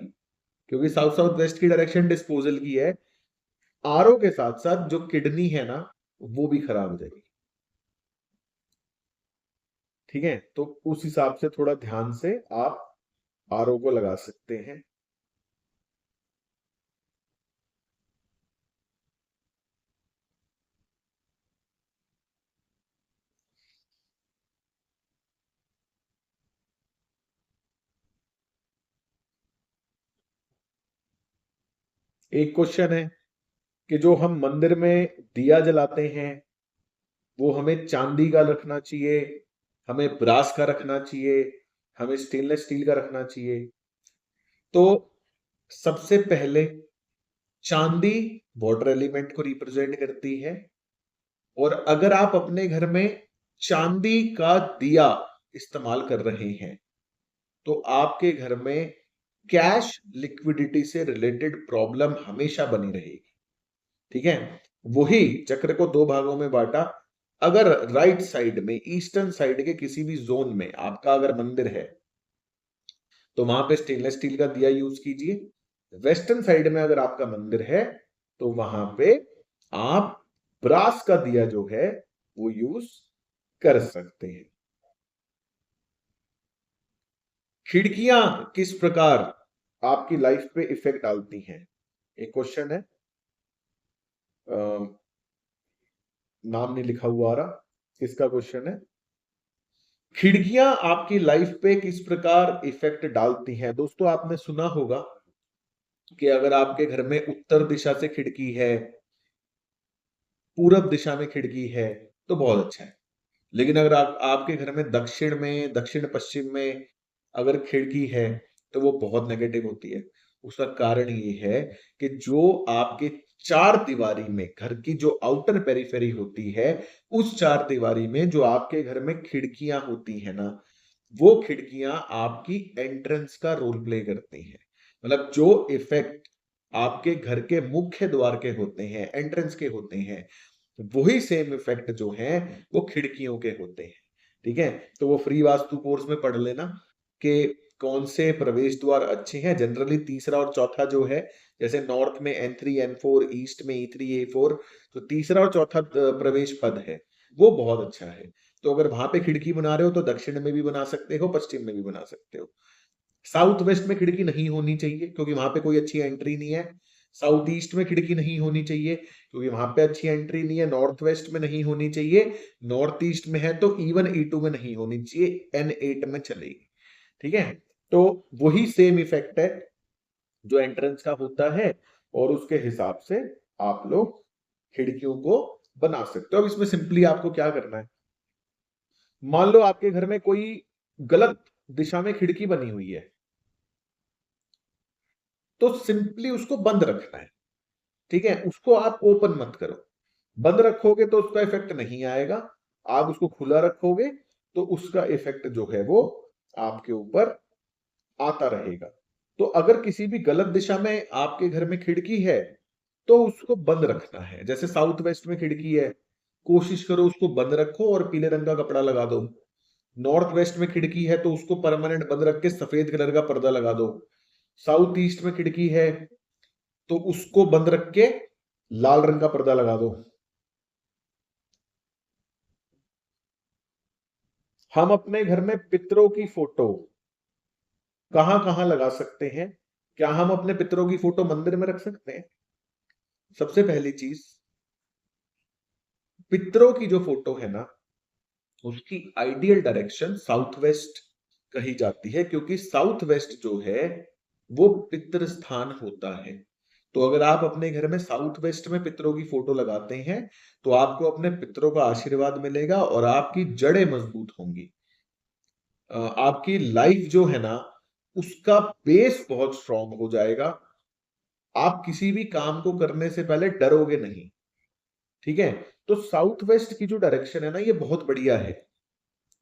क्योंकि साउथ साउथ वेस्ट की डायरेक्शन डिस्पोजल की है। आरओ के साथ साथ जो किडनी है ना, वो भी खराब हो जाएगी। ठीक है। तो उस हिसाब से थोड़ा ध्यान से आप आरओ को लगा सकते हैं। एक क्वेश्चन है कि जो हम मंदिर में दिया जलाते हैं, वो हमें चांदी का रखना चाहिए, हमें ब्रास का रखना चाहिए, हमें स्टेनलेस स्टील का रखना चाहिए? तो सबसे पहले चांदी वाटर एलिमेंट को रिप्रेजेंट करती है। और अगर आप अपने घर में चांदी का दिया इस्तेमाल कर रहे हैं, तो आपके घर में कैश लिक्विडिटी से रिलेटेड प्रॉब्लम हमेशा बनी रहेगी। ठीक है। वही चक्र को दो भागों में बांटा। अगर राइट साइड में, ईस्टर्न साइड के किसी भी जोन में आपका अगर मंदिर है, तो वहां पे स्टेनलेस स्टील का दिया यूज कीजिए। वेस्टर्न साइड में अगर आपका मंदिर है, तो वहां पे आप ब्रास का दिया जो है वो यूज कर सकते हैं। खिड़कियां किस प्रकार आपकी लाइफ पे इफेक्ट डालती हैं? एक क्वेश्चन है, नाम नहीं लिखा हुआ आ रहा, किसका क्वेश्चन है? खिड़कियां आपकी लाइफ पे किस प्रकार इफेक्ट डालती हैं? दोस्तों आपने सुना होगा कि अगर आपके घर में उत्तर दिशा से खिड़की है, पूरब दिशा में खिड़की है, तो बहुत अच्छा है। लेकिन अगर आपके घर में दक्षिण में, दक्षिण पश्चिम में अगर खिड़की है, तो वो बहुत नेगेटिव होती है। उसका कारण ये है कि जो आपके चार दीवारी में घर की जो आउटर पेरिफेरी होती है, उस चार दीवारी में जो आपके घर में खिड़कियां होती है ना, वो खिड़कियां आपकी एंट्रेंस का रोल प्ले करती हैं। मतलब जो इफेक्ट आपके घर के मुख्य द्वार के होते हैं, एंट्रेंस के होते हैं, वही सेम इफेक्ट जो है वो खिड़कियों के होते हैं। ठीक है, तो वो फ्री वास्तु कोर्स में पढ़ लेना कि कौन से प्रवेश द्वार अच्छे हैं। जनरली तीसरा और चौथा जो है, जैसे नॉर्थ में N3 N4, ईस्ट में E3 A4, तो तीसरा और चौथा प्रवेश पद है वो बहुत अच्छा है। तो अगर वहां पे खिड़की बना रहे हो तो दक्षिण में भी बना सकते हो, पश्चिम में भी बना सकते हो। साउथ वेस्ट में खिड़की नहीं होनी चाहिए क्योंकि वहां पे कोई अच्छी एंट्री नहीं है। साउथ ईस्ट में खिड़की नहीं होनी चाहिए क्योंकि वहां पे अच्छी एंट्री नहीं है। नॉर्थ वेस्ट में नहीं होनी चाहिए। नॉर्थ ईस्ट में है तो इवन E2 में नहीं होनी चाहिए, N8 में चलेगी। ठीक है, तो वही सेम इफेक्ट है जो एंट्रेंस का होता है, और उसके हिसाब से आप लोग खिड़कियों को बना सकते हो। अब इसमें सिंपली आपको क्या करना है, मान लो आपके घर में कोई गलत दिशा में खिड़की बनी हुई है, तो सिंपली उसको बंद रखना है। ठीक है, उसको आप ओपन मत करो। बंद रखोगे तो उसका इफेक्ट नहीं आएगा। आप उसको खुला रखोगे तो उसका इफेक्ट जो है वो आपके ऊपर आता रहेगा। तो अगर किसी भी गलत दिशा में आपके घर में खिड़की है तो उसको बंद रखना है। जैसे साउथ वेस्ट में खिड़की है, कोशिश करो उसको बंद रखो और पीले रंग का कपड़ा लगा दो। नॉर्थ वेस्ट में खिड़की है तो उसको परमानेंट बंद रख के सफेद कलर का पर्दा लगा दो। साउथ ईस्ट में खिड़की है तो उसको बंद रख के लाल रंग का पर्दा लगा दो। हम अपने घर में पितरों की फोटो कहां कहां लगा सकते हैं? क्या हम अपने पितरों की फोटो मंदिर में रख सकते हैं? सबसे पहली चीज, पितरों की जो फोटो है ना, उसकी आइडियल डायरेक्शन साउथ वेस्ट कही जाती है क्योंकि साउथ वेस्ट जो है वो पितृ स्थान होता है। तो अगर आप अपने घर में साउथ वेस्ट में पितरों की फोटो लगाते हैं तो आपको अपने पितरों का आशीर्वाद मिलेगा और आपकी जड़ें मजबूत होंगी। आपकी लाइफ जो है ना, उसका बेस बहुत स्ट्रांग हो जाएगा। आप किसी भी काम को करने से पहले डरोगे नहीं। ठीक है, तो साउथ वेस्ट की जो डायरेक्शन है ना, ये बहुत बढ़िया है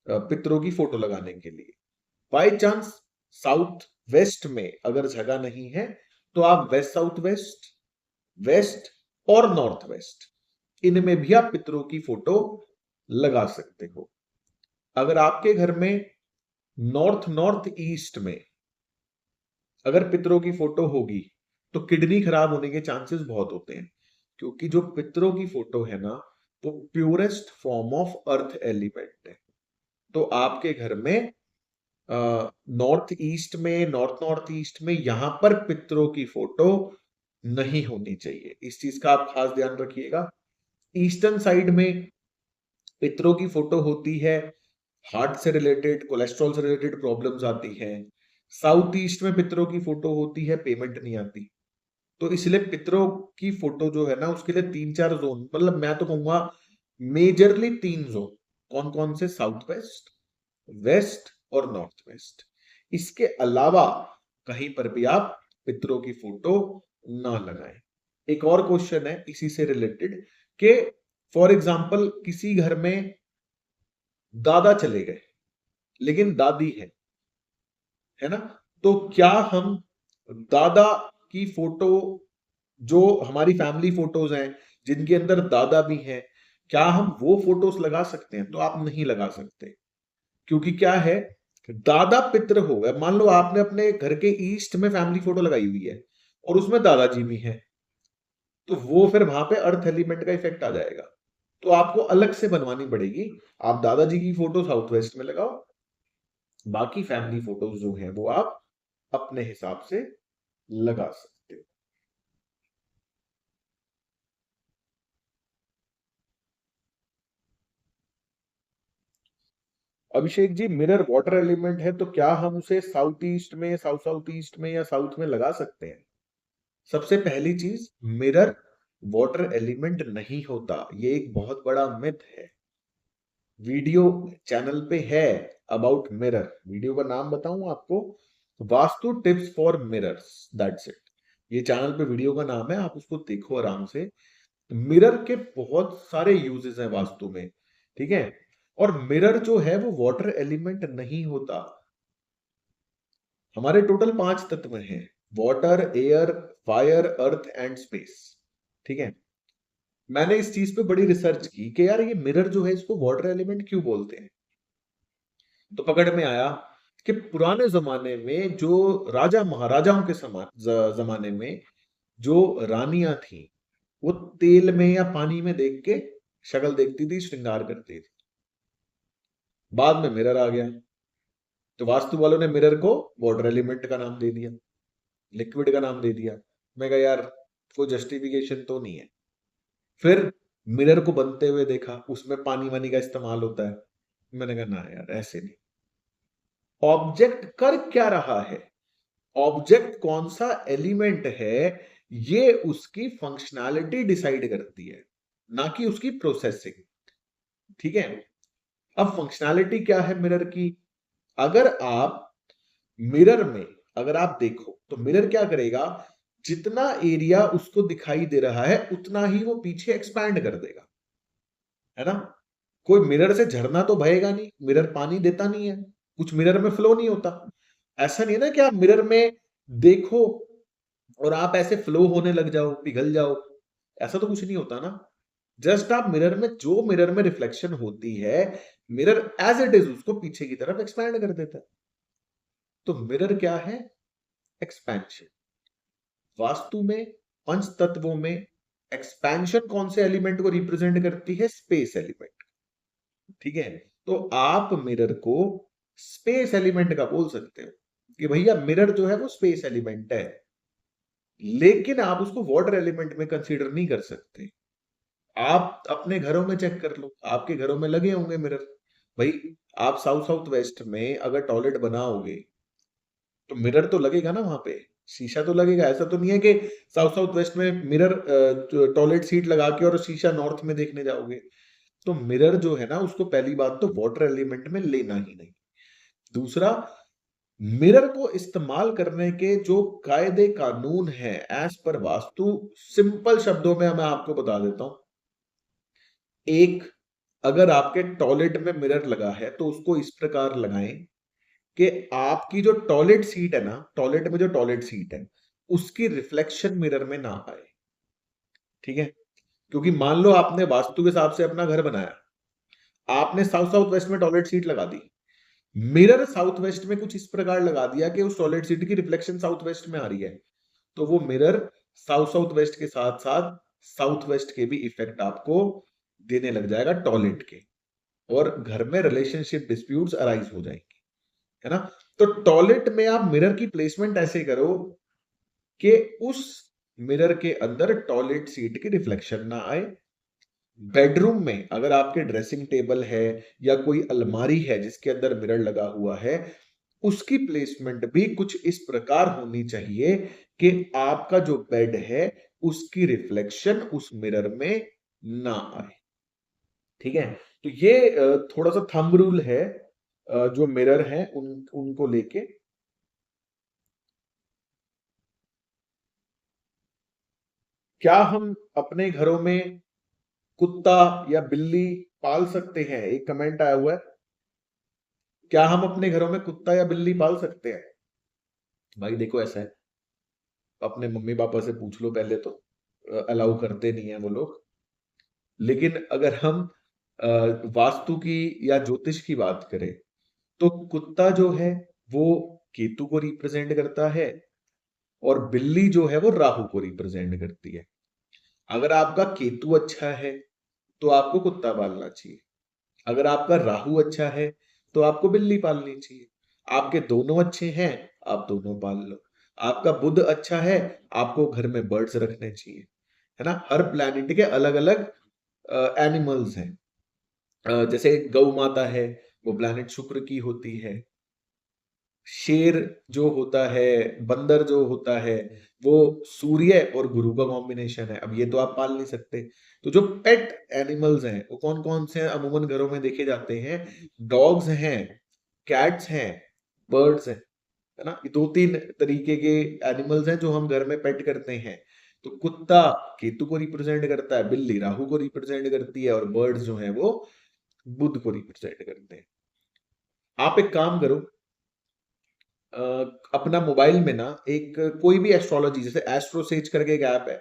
पितरों की फोटो लगाने के लिए। बाय चांस साउथ वेस्ट में अगर जगह नहीं है तो आप वेस्ट साउथ वेस्ट, वेस्ट और नॉर्थ वेस्ट, इनमें भी आप पितरों की फोटो लगा सकते हो। अगर आपके घर में नॉर्थ नॉर्थ ईस्ट में अगर पितरों की फोटो होगी तो किडनी खराब होने के चांसेस बहुत होते हैं क्योंकि जो पितरों की फोटो है ना, वो purest form of earth element है। तो आपके घर में नॉर्थ ईस्ट में, नॉर्थ नॉर्थ ईस्ट में यहां पर पितरों की फोटो नहीं होनी चाहिए। इस चीज का आप खास ध्यान रखिएगा। ईस्टर्न साइड में पितरों की फोटो होती है, हार्ट से रिलेटेड, कोलेस्ट्रॉल से रिलेटेड प्रॉब्लम्स आती हैं। साउथ ईस्ट में पितरों की फोटो होती है, पेमेंट नहीं आती। तो इसलिए पितरों की फोटो जो है ना, उसके लिए 3-4 जोन, मतलब मैं तो कहूंगा मेजरली 3 जोन। कौन कौन से? साउथ वेस्ट, वेस्ट और नॉर्थ वेस्ट। इसके अलावा कहीं पर भी आप पितरों की फोटो ना लगाएं। एक और क्वेश्चन है इसी से रिलेटेड कि फॉर एग्जांपल किसी घर में दादा चले गए लेकिन दादी है ना, तो क्या हम दादा की फोटो, जो हमारी फैमिली फोटोज हैं जिनके अंदर दादा भी हैं, क्या हम वो फोटोज लगा सकते हैं? तो आप नहीं लगा सकते क्योंकि क्या है, दादा पितृ हो गए। मान लो आपने अपने घर के ईस्ट में फैमिली फोटो लगाई हुई है और उसमें दादाजी भी हैं, तो वो फिर वहां पे अर्थ एलिमेंट का इफेक्ट आ जाएगा। तो आपको अलग से बनवानी पड़ेगी। आप दादाजी की फोटो साउथ वेस्ट में लगाओ, बाकी फैमिली फोटोज जो है वो आप अपने हिसाब से लगा सकते हो। Abhishek ji, mirror water element है तो क्या हम उसे साउथ ईस्ट में, साउथ साउथ ईस्ट में या साउथ में लगा सकते हैं? सबसे पहली चीज, मिरर वाटर एलिमेंट नहीं होता। ये एक बहुत बड़ा मिथ है। वीडियो चैनल पे है अबाउट मिरर, वीडियो का नाम बताऊं आपको? Vastu tips for mirrors, that's it. ये चैनल पे वीडियो का नाम है, आप उसको देखो आराम से। मिरर के बहुत सारे यूजेस हैं वास्तु में, ठीक है। और मिरर जो है वो वाटर एलिमेंट नहीं होता। हमारे टोटल 5 तत्व हैं, water, air, fire, earth and space, ठीक है। मैंने इस चीज पे बड़ी रिसर्च की कि यार ये मिरर जो है इसको वाटर एलिमेंट क्यों बोलते हैं। तो पकड़ में आया कि पुराने जमाने में जो राजा महाराजाओं के जमाने में जो रानियां थी, वो तेल में या पानी में देख के शक्ल देखती थी, श्रृंगार करती थी। बाद में मिरर आ गया, तो वास्तु वालों ने मिरर को वाटर एलिमेंट का नाम दे दिया, लिक्विड का नाम दे दिया। मैं कहा यार कोई जस्टिफिकेशन तो नहीं है। फिर मिरर को बनते हुए देखा, उसमें पानी वानी का इस्तेमाल होता है। मैंने कहा ना यार ऐसे नहीं। ऑब्जेक्ट कर क्या रहा है, ऑब्जेक्ट कौन सा एलिमेंट है, ये उसकी फंक्शनैलिटी डिसाइड करती है, ना कि उसकी प्रोसेसिंग, ठीक है। अब फंक्शनैलिटी क्या है मिरर की, अगर आप मिरर में अगर आप देखो तो मिरर क्या करेगा, जितना एरिया उसको दिखाई दे रहा है उतना ही वो पीछे एक्सपैंड कर देगा, है ना। कोई मिरर से झरना तो बहेगा नहीं, मिरर पानी देता नहीं है, कुछ मिरर में फ्लो नहीं होता। ऐसा नहीं है ना कि आप मिरर में देखो और आप ऐसे फ्लो होने लग जाओ, पिघल जाओ, ऐसा तो कुछ नहीं होता ना। जस्ट आप मिरर में जो मिरर में रिफ्लेक्शन होती है, मिरर एज इट इज उसको पीछे की तरफ एक्सपैंड कर देता है। तो मिरर क्या है, एक्सपेंशन। वास्तु में पंच तत्वों में एक्सपेंशन कौन से एलिमेंट को रिप्रेजेंट करती है, स्पेस एलिमेंट, ठीक है। तो आप मिरर को स्पेस एलिमेंट का बोल सकते हो कि भैया मिरर जो है वो स्पेस एलिमेंट है, लेकिन आप उसको वाटर एलिमेंट में कंसीडर नहीं कर सकते। आप अपने घरों में चेक कर लो, आपके घरों में लगे होंगे मिरर। भाई आप साउथ साउथ वेस्ट में अगर टॉयलेट बनाओगे तो मिरर तो लगेगा ना, वहां पे शीशा तो लगेगा। ऐसा तो नहीं है कि साउथ साउथ वेस्ट में मिरर टॉयलेट सीट लगा के और शीशा नॉर्थ में देखने जाओगे। तो मिरर जो है ना उसको पहली बात तो वाटर एलिमेंट में लेना ही नहीं। दूसरा, मिरर को इस्तेमाल करने के जो कायदे कानून हैं एज पर वास्तु, सिंपल शब्दों में मैं आपको बता देता हूं। एक, अगर आपके टॉयलेट में मिरर लगा है तो उसको इस प्रकार लगाएं कि आपकी जो टॉयलेट सीट है ना, टॉयलेट में जो टॉयलेट सीट है उसकी रिफ्लेक्शन मिरर में ना आए, ठीक है। क्योंकि मान लो आपने वास्तु के हिसाब से अपना घर बनाया, आपने साउथ साउथ वेस्ट में टॉयलेट सीट लगा दी, मिरर साउथ वेस्ट में कुछ इस प्रकार लगा दिया कि उस टॉयलेट सीट की रिफ्लेक्शन साउथ वेस्ट में आ रही है, तो वो मिरर साउथ साउथ वेस्ट के साथ साथ साउथ वेस्ट के भी इफेक्ट आपको देने लग जाएगा टॉयलेट के, और घर में रिलेशनशिप डिस्प्यूट्स अराइज हो जाएंगे, है ना। तो टॉयलेट में आप मिरर की प्लेसमेंट ऐसे करो कि उस मिरर के अंदर टॉयलेट सीट की रिफ्लेक्शन ना आए। बेडरूम में अगर आपके ड्रेसिंग टेबल है या कोई अलमारी है जिसके अंदर मिरर लगा हुआ है, उसकी प्लेसमेंट भी कुछ इस प्रकार होनी चाहिए कि आपका जो बेड है उसकी रिफ्लेक्शन उस मिरर में ना आए, ठीक है। तो ये थोड़ा सा थंब रूल है जो मिरर है उनको लेके। क्या हम अपने घरों में कुत्ता या बिल्ली पाल सकते हैं, एक कमेंट आया हुआ है, क्या हम अपने घरों में कुत्ता या बिल्ली पाल सकते हैं। भाई देखो ऐसा है, अपने मम्मी पापा से पूछ लो पहले, तो अलाउ करते नहीं है वो लोग। लेकिन अगर हम वास्तु की या ज्योतिष की बात करें तो कुत्ता जो है वो केतु को रिप्रेजेंट करता है, और बिल्ली जो है वो राहु को रिप्रेजेंट करती है। अगर आपका केतु अच्छा है तो आपको कुत्ता पालना चाहिए, अगर आपका राहु अच्छा है तो आपको बिल्ली पालनी चाहिए। आपके दोनों अच्छे हैं, आप दोनों पाल लो। आपका बुध अच्छा है, आपको घर में बर्ड्स रखने चाहिए, है ना। हर प्लैनेट के अलग अलग एनिमल्स हैं। जैसे गौ माता है, वो प्लैनेट शुक्र की होती है। शेर जो होता है, बंदर जो होता है, वो सूर्य और गुरु का कॉम्बिनेशन है। अब ये तो आप पाल नहीं सकते। तो जो पेट एनिमल्स हैं वो कौन कौन से अमूमन घरों में देखे जाते हैं, डॉग्स हैं, कैट्स हैं, बर्ड्स हैं, है ना। ये 2-3 तरीके के एनिमल्स हैं जो हम घर में पेट करते हैं। तो कुत्ता केतु को रिप्रेजेंट करता है, बिल्ली राहु को रिप्रेजेंट करती है, और बर्ड्स जो हैं वो बुध को रिप्रेजेंट करते हैं। आप एक काम करो, अ, अपना मोबाइल में ना एक कोई भी एस्ट्रोलॉजी, जैसे एस्ट्रोसेज करके एक ऐप है,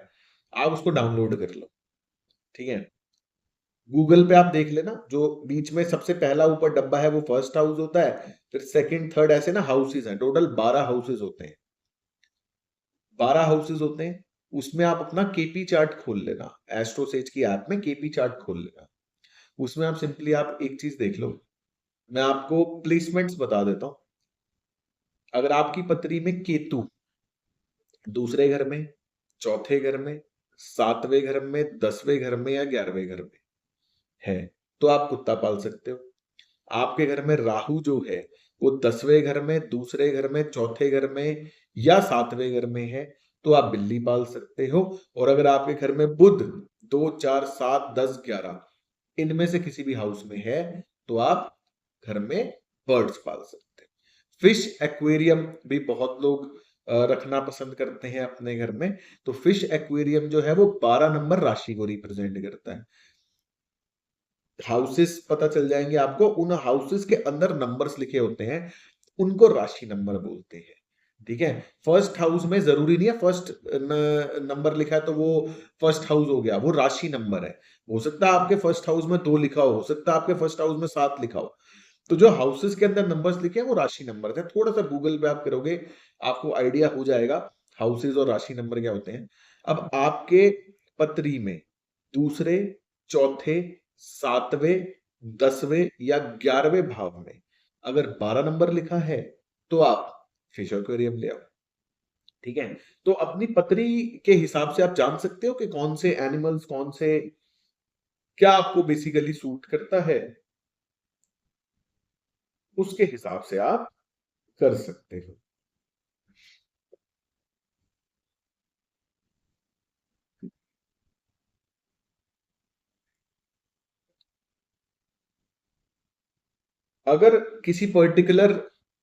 आप उसको डाउनलोड कर लो, ठीक है। गूगल पे आप देख लेना, जो बीच में सबसे पहला ऊपर डब्बा है वो फर्स्ट हाउस होता है, फिर सेकंड थर्ड ऐसे ना हाउसेज हैं, टोटल 12 हाउसेज होते हैं। 12 हाउसेज होते हैं, उसमें आप अपना केपी चार्ट खोल लेना, एस्ट्रोसेज की ऐप में केपी चार्ट खोल लेना। उसमें आप सिंपली आप एक चीज देख लो, मैं आपको प्लेसमेंट्स बता देता हूं। अगर आपकी पत्री में केतु दूसरे घर में, चौथे घर में, सातवें घर में, 10वें घर में या 11वें घर में है, तो आप कुत्ता पाल सकते हो। आपके घर में राहु जो है वो 10वें घर में, दूसरे घर में, चौथे घर में या 7वें घर में है, तो आप बिल्ली पाल सकते हो। और अगर आपके घर में बुध 2, 4, 7, 10, 11 इनमें से किसी भी हाउस में है, तो आप घर में बर्ड्स पाल सकते हैं। फिश एक्वेरियम भी बहुत लोग रखना पसंद करते हैं अपने घर में। तो फिश एक्वेरियम जो है वो 12 नंबर राशि को रिप्रेजेंट करता है। हाउसेस पता चल जाएंगे आपको, उन हाउसेस के अंदर नंबर्स लिखे होते हैं, उनको राशि नंबर बोलते हैं, ठीक है। फर्स्ट हाउस में जरूरी नहीं है फर्स्ट नंबर लिखा है तो वो फर्स्ट हाउस हो गया, वो राशि नंबर है। हो सकता है आपके फर्स्ट हाउस में 2 लिखा हो सकता है आपके फर्स्ट हाउस में 7 लिखा हो। तो जो हाउसेस के अंदर नंबर्स लिखे हैं वो राशि नंबर है। थोड़ा सा गूगल पे आप करोगे, आपको आइडिया हो जाएगा हाउसेस और राशि नंबर क्या होते हैं। अब आपके पत्री में दूसरे, चौथे, 7वें, 10वें या 11वें भाव में अगर 12 नंबर लिखा है, तो आप फिश एक्वेरियम ले आओ, ठीक है। तो अपनी पत्री के हिसाब से आप जान सकते हो कि कौन से एनिमल्स, कौन से क्या आपको बेसिकली सूट करता है, उसके हिसाब से आप कर सकते हो। अगर किसी पर्टिकुलर,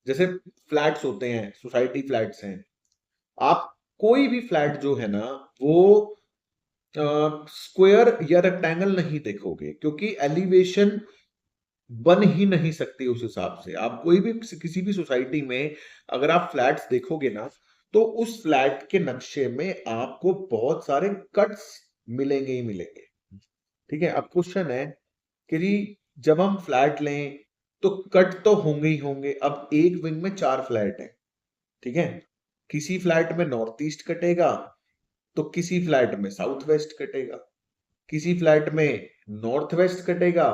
जैसे फ्लैट्स होते हैं, सोसाइटी फ्लैट्स हैं, आप कोई भी फ्लैट जो है ना वो स्क्वायर या रेक्टेंगल नहीं देखोगे, क्योंकि एलिवेशन बन ही नहीं सकती उस हिसाब से। आप कोई भी किसी भी सोसाइटी में अगर आप फ्लैट्स देखोगे ना, तो उस फ्लैट के नक्शे में आपको बहुत सारे कट्स मिलेंगे ही मिलेंगे, ठीक है। अब क्वेश्चन है कि जी, जब हम फ्लैट लें तो कट तो होंगे ही होंगे। अब एक विंग में 4 फ्लैट है, ठीक है। किसी फ्लैट में नॉर्थ ईस्ट कटेगा, तो किसी फ्लैट में साउथ वेस्ट कटेगा, किसी फ्लैट में नॉर्थ वेस्ट कटेगा,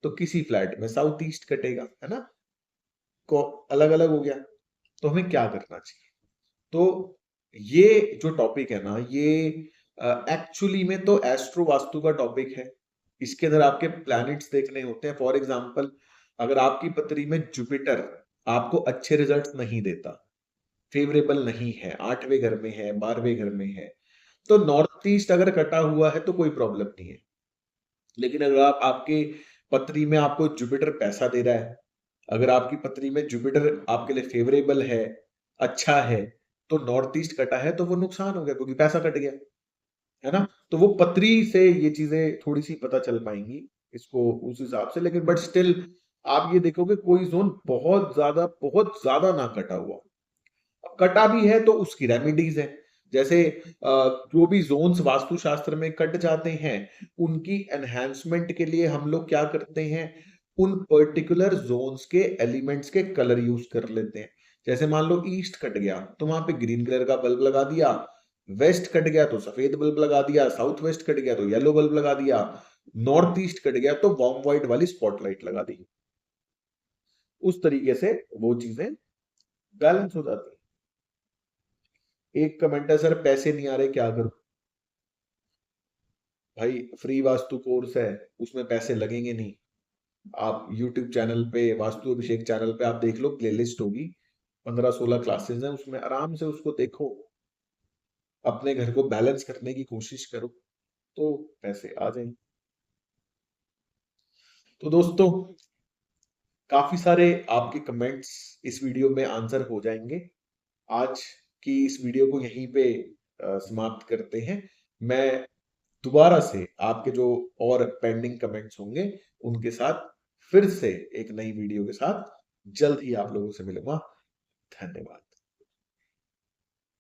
तो किसी फ्लैट में साउथ ईस्ट कटेगा, है ना। को अलग अलग हो गया। तो हमें क्या करना चाहिए? तो ये जो टॉपिक है ना, ये एक्चुअली में तो एस्ट्रो वास्तु का टॉपिक है। इसके अंदर आपके प्लैनेट्स देखने होते हैं। फॉर एग्जांपल, अगर आपकी पत्री में जुपिटर आपको अच्छे रिजल्ट्स नहीं देता, फेवरेबल नहीं है, 8वें घर में है, 12वें घर में है, तो नॉर्थ ईस्ट अगर कटा हुआ है तो कोई प्रॉब्लम नहीं है। लेकिन अगर आप आपके पत्री में आपको जुपिटर पैसा दे रहा है, अगर आपकी पत्री में जुपिटर आपके लिए फेवरेबल है, अच्छा है, तो नॉर्थ ईस्ट कटा है तो वो नुकसान हो गया क्योंकि पैसा कट गया, है ना। तो वो पत्री से ये चीजें थोड़ी सी पता चल पाएंगी इसको उस हिसाब से। लेकिन बट स्टिल आप ये देखोगे कोई जोन बहुत ज्यादा ना कटा हुआ, कटा भी है तो उसकी रेमेडीज है। जैसे जो भी जोन्स वास्तुशास्त्र में कट जाते हैं, उनकी एनहेंसमेंट के लिए हम लोग क्या करते हैं, उन पर्टिकुलर जोन्स के एलिमेंट्स के कलर यूज कर लेते हैं। जैसे मान लो ईस्ट कट गया तो वहां पे ग्रीन कलर का बल्ब लगा दिया, वेस्ट कट गया तो सफेद बल्ब लगा दिया, साउथ वेस्ट कट गया तो येलो बल्ब लगा दिया, नॉर्थ ईस्ट कट गया तो वार्म व्हाइट वाली स्पॉटलाइट लगा दी। उस तरीके से वो चीजें बैलेंस हो जाती है। एक कमेंट है, सर पैसे नहीं आ रहे क्या करूं? भाई फ्री वास्तु कोर्स है, उसमें पैसे लगेंगे नहीं। आप YouTube चैनल पे, वास्तु अभिषेक चैनल पे आप देख लो, प्लेलिस्ट होगी, 15-16 क्लासेस हैं उसमें, आराम से उसको देखो, अपने घर को बैलेंस करने की कोशिश करो, तो पैसे आ जाएंगे। तो दोस्तों, काफी सारे आपके कमेंट्स इस वीडियो में आंसर हो जाएंगे। आज की इस वीडियो को यहीं पे समाप्त करते हैं। मैं दोबारा से आपके जो और पेंडिंग कमेंट्स होंगे उनके साथ फिर से एक नई वीडियो के साथ जल्द ही आप लोगों से मिलूंगा। धन्यवाद।